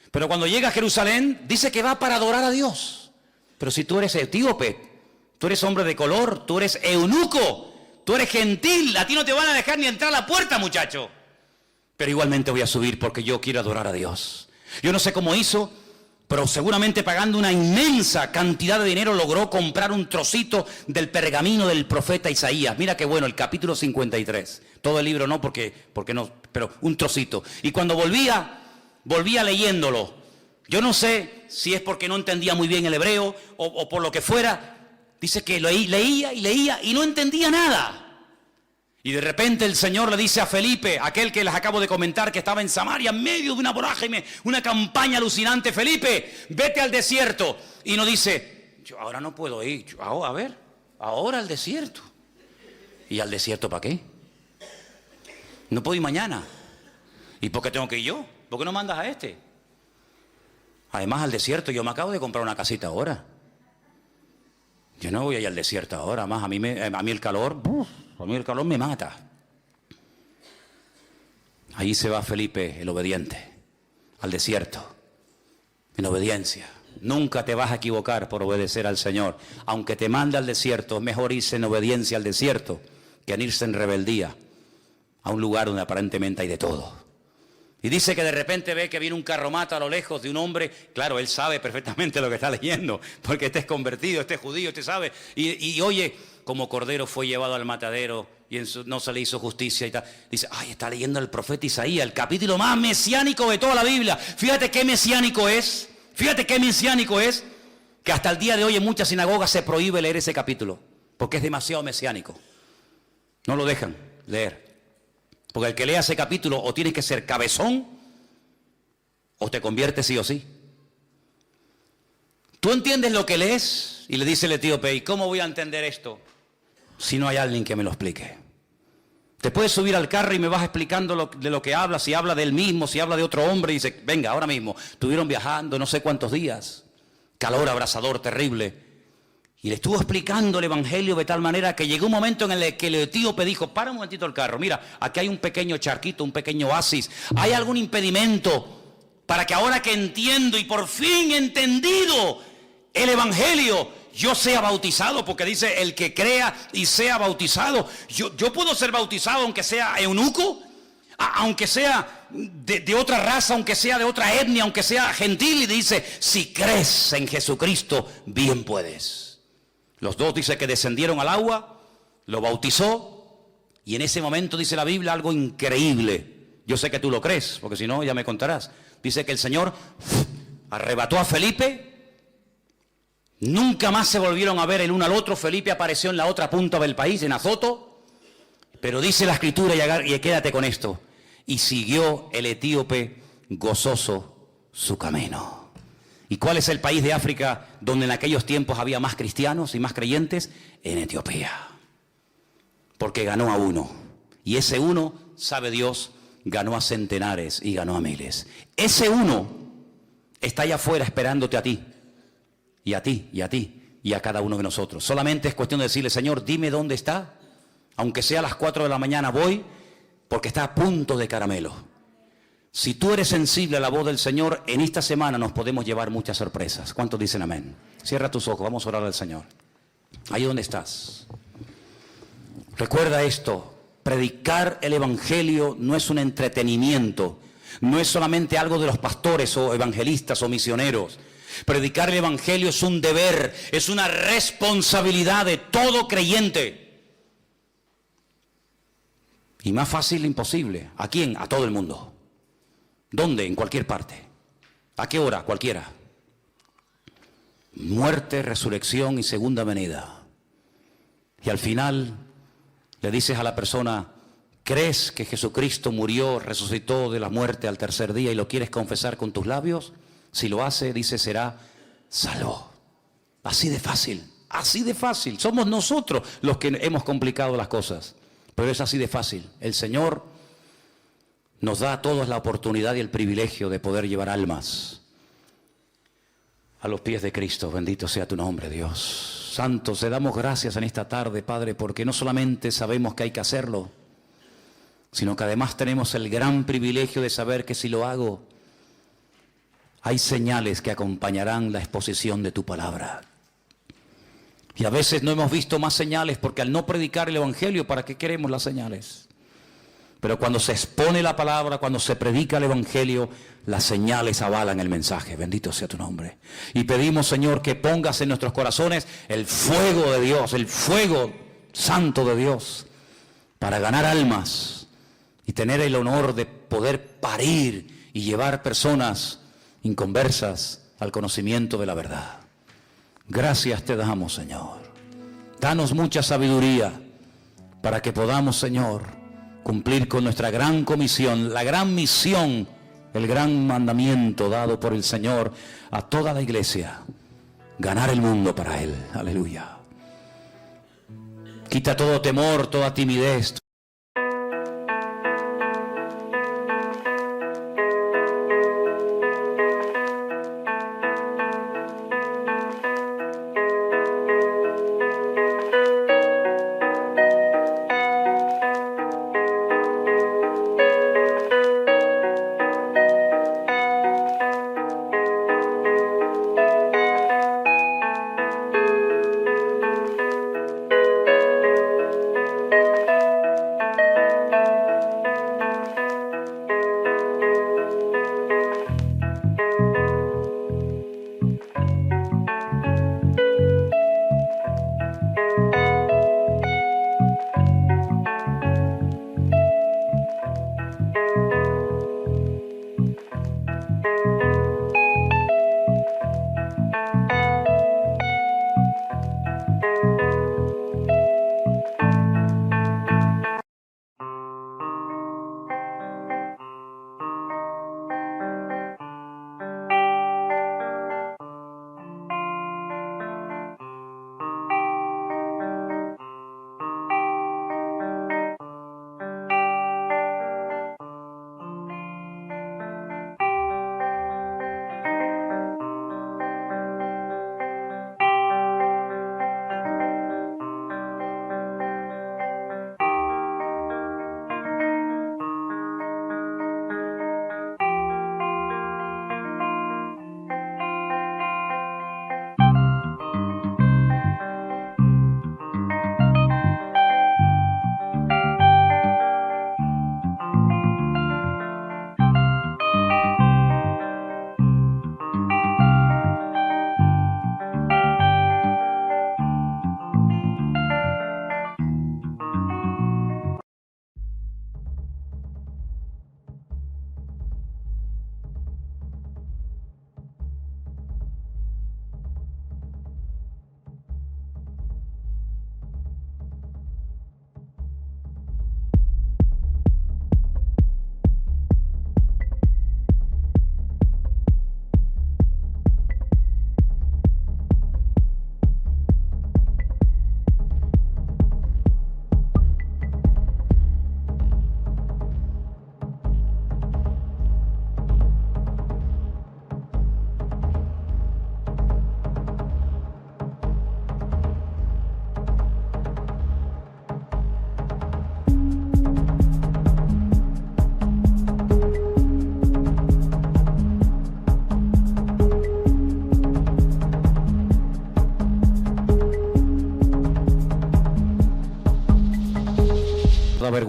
Pero cuando llega a Jerusalén, dice que va para adorar a Dios. Pero si tú eres etíope, tú eres hombre de color, tú eres eunuco, tú eres gentil, a ti no te van a dejar ni entrar a la puerta, muchacho. Pero igualmente voy a subir porque yo quiero adorar a Dios. Yo no sé cómo hizo, pero seguramente pagando una inmensa cantidad de dinero logró comprar un trocito del pergamino del profeta Isaías. Mira qué bueno, el capítulo 53. Todo el libro no, porque no, pero un trocito. Y cuando volvía leyéndolo. Yo no sé si es porque no entendía muy bien el hebreo o por lo que fuera. Dice que leía y no entendía nada. Y de repente el Señor le dice a Felipe, aquel que les acabo de comentar, que estaba en Samaria en medio de una vorágine, una campaña alucinante: Felipe, vete al desierto. Y no dice, yo ahora no puedo ir. A ver, ahora al desierto. ¿Y al desierto para qué? No puedo ir mañana. ¿Y por qué tengo que ir yo? ¿Por qué no mandas a este? Además, al desierto, yo me acabo de comprar una casita ahora. Yo no voy a ir al desierto ahora. Más a mí el calor me mata. Ahí se va Felipe, el obediente, al desierto, en obediencia. Nunca te vas a equivocar por obedecer al Señor. Aunque te mande al desierto, es mejor irse en obediencia al desierto que en irse en rebeldía a un lugar donde aparentemente hay de todo. Y dice que de repente ve que viene un carromato a lo lejos de un hombre. Claro, él sabe perfectamente lo que está leyendo, porque este es convertido, este es judío, este sabe. Y oye, como cordero fue llevado al matadero y no se le hizo justicia y tal. Dice, ay, está leyendo el profeta Isaías, el capítulo más mesiánico de toda la Biblia. Fíjate qué mesiánico es, que hasta el día de hoy en muchas sinagogas se prohíbe leer ese capítulo, porque es demasiado mesiánico. No lo dejan leer. Porque el que lea ese capítulo o tienes que ser cabezón o te conviertes sí o sí. ¿Tú entiendes lo que lees? Y le dice el etíope, ¿y cómo voy a entender esto si no hay alguien que me lo explique? Te puedes subir al carro y me vas explicando de lo que habla, si habla de él mismo, si habla de otro hombre, y dice, venga, ahora mismo, estuvieron viajando no sé cuántos días, calor abrasador terrible. Y le estuvo explicando el evangelio de tal manera que llegó un momento en el que el etíope dijo, para un momentito el carro, mira, aquí hay un pequeño charquito, un pequeño oasis, ¿hay algún impedimento para que ahora que entiendo y por fin he entendido el evangelio, yo sea bautizado? Porque dice, el que crea y sea bautizado. Yo puedo ser bautizado aunque sea eunuco, aunque sea de otra raza, aunque sea de otra etnia, aunque sea gentil. Y dice, si crees en Jesucristo, bien puedes. Los dos dice que descendieron al agua, lo bautizó, y en ese momento dice la Biblia algo increíble. Yo sé que tú lo crees, porque si no ya me contarás. Dice que el Señor arrebató a Felipe, nunca más se volvieron a ver el uno al otro. Felipe apareció en la otra punta del país, en Azoto, pero dice la Escritura, y quédate con esto, y siguió el etíope gozoso su camino. ¿Y cuál es el país de África donde en aquellos tiempos había más cristianos y más creyentes? En Etiopía. Porque ganó a uno. Y ese uno, sabe Dios, ganó a centenares y ganó a miles. Ese uno está allá afuera esperándote a ti. y a ti, y a ti, y a cada uno de nosotros. Solamente es cuestión de decirle, Señor, dime dónde está. Aunque sea a las 4 de la mañana voy, porque está a punto de caramelo. Si tú eres sensible a la voz del Señor, en esta semana nos podemos llevar muchas sorpresas. ¿Cuántos dicen amén? Cierra tus ojos, vamos a orar al Señor. Ahí donde estás. Recuerda esto, predicar el Evangelio no es un entretenimiento, no es solamente algo de los pastores o evangelistas o misioneros. Predicar el Evangelio es un deber, es una responsabilidad de todo creyente. Y más fácil imposible. ¿A quién? A todo el mundo. ¿Dónde? En cualquier parte. ¿A qué hora? Cualquiera. Muerte, resurrección y segunda venida. Y al final le dices a la persona, ¿crees que Jesucristo murió, resucitó de la muerte al tercer día y lo quieres confesar con tus labios? Si lo hace, dice, será salvo. Así de fácil, así de fácil. Somos nosotros los que hemos complicado las cosas. Pero es así de fácil. El Señor nos da a todos la oportunidad y el privilegio de poder llevar almas a los pies de Cristo. Bendito sea tu nombre, Dios. Santo, te damos gracias en esta tarde, Padre, porque no solamente sabemos que hay que hacerlo, sino que además tenemos el gran privilegio de saber que si lo hago, hay señales que acompañarán la exposición de tu palabra. Y a veces no hemos visto más señales porque al no predicar el Evangelio, ¿para qué queremos las señales? Pero cuando se expone la palabra, cuando se predica el Evangelio, las señales avalan el mensaje. Bendito sea tu nombre. Y pedimos, Señor, que pongas en nuestros corazones el fuego de Dios, el fuego santo de Dios, para ganar almas y tener el honor de poder parir y llevar personas inconversas al conocimiento de la verdad. Gracias te damos, Señor. Danos mucha sabiduría para que podamos, Señor, cumplir con nuestra gran comisión, la gran misión, el gran mandamiento dado por el Señor a toda la iglesia. Ganar el mundo para Él. Aleluya. Quita todo temor, toda timidez.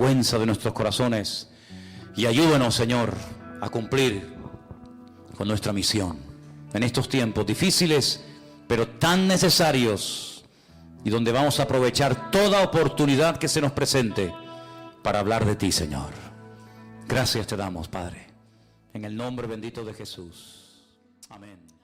vergüenza de nuestros corazones y ayúdanos, Señor, a cumplir con nuestra misión en estos tiempos difíciles, pero tan necesarios, y donde vamos a aprovechar toda oportunidad que se nos presente para hablar de ti, Señor. Gracias te damos, Padre, en el nombre bendito de Jesús. Amén.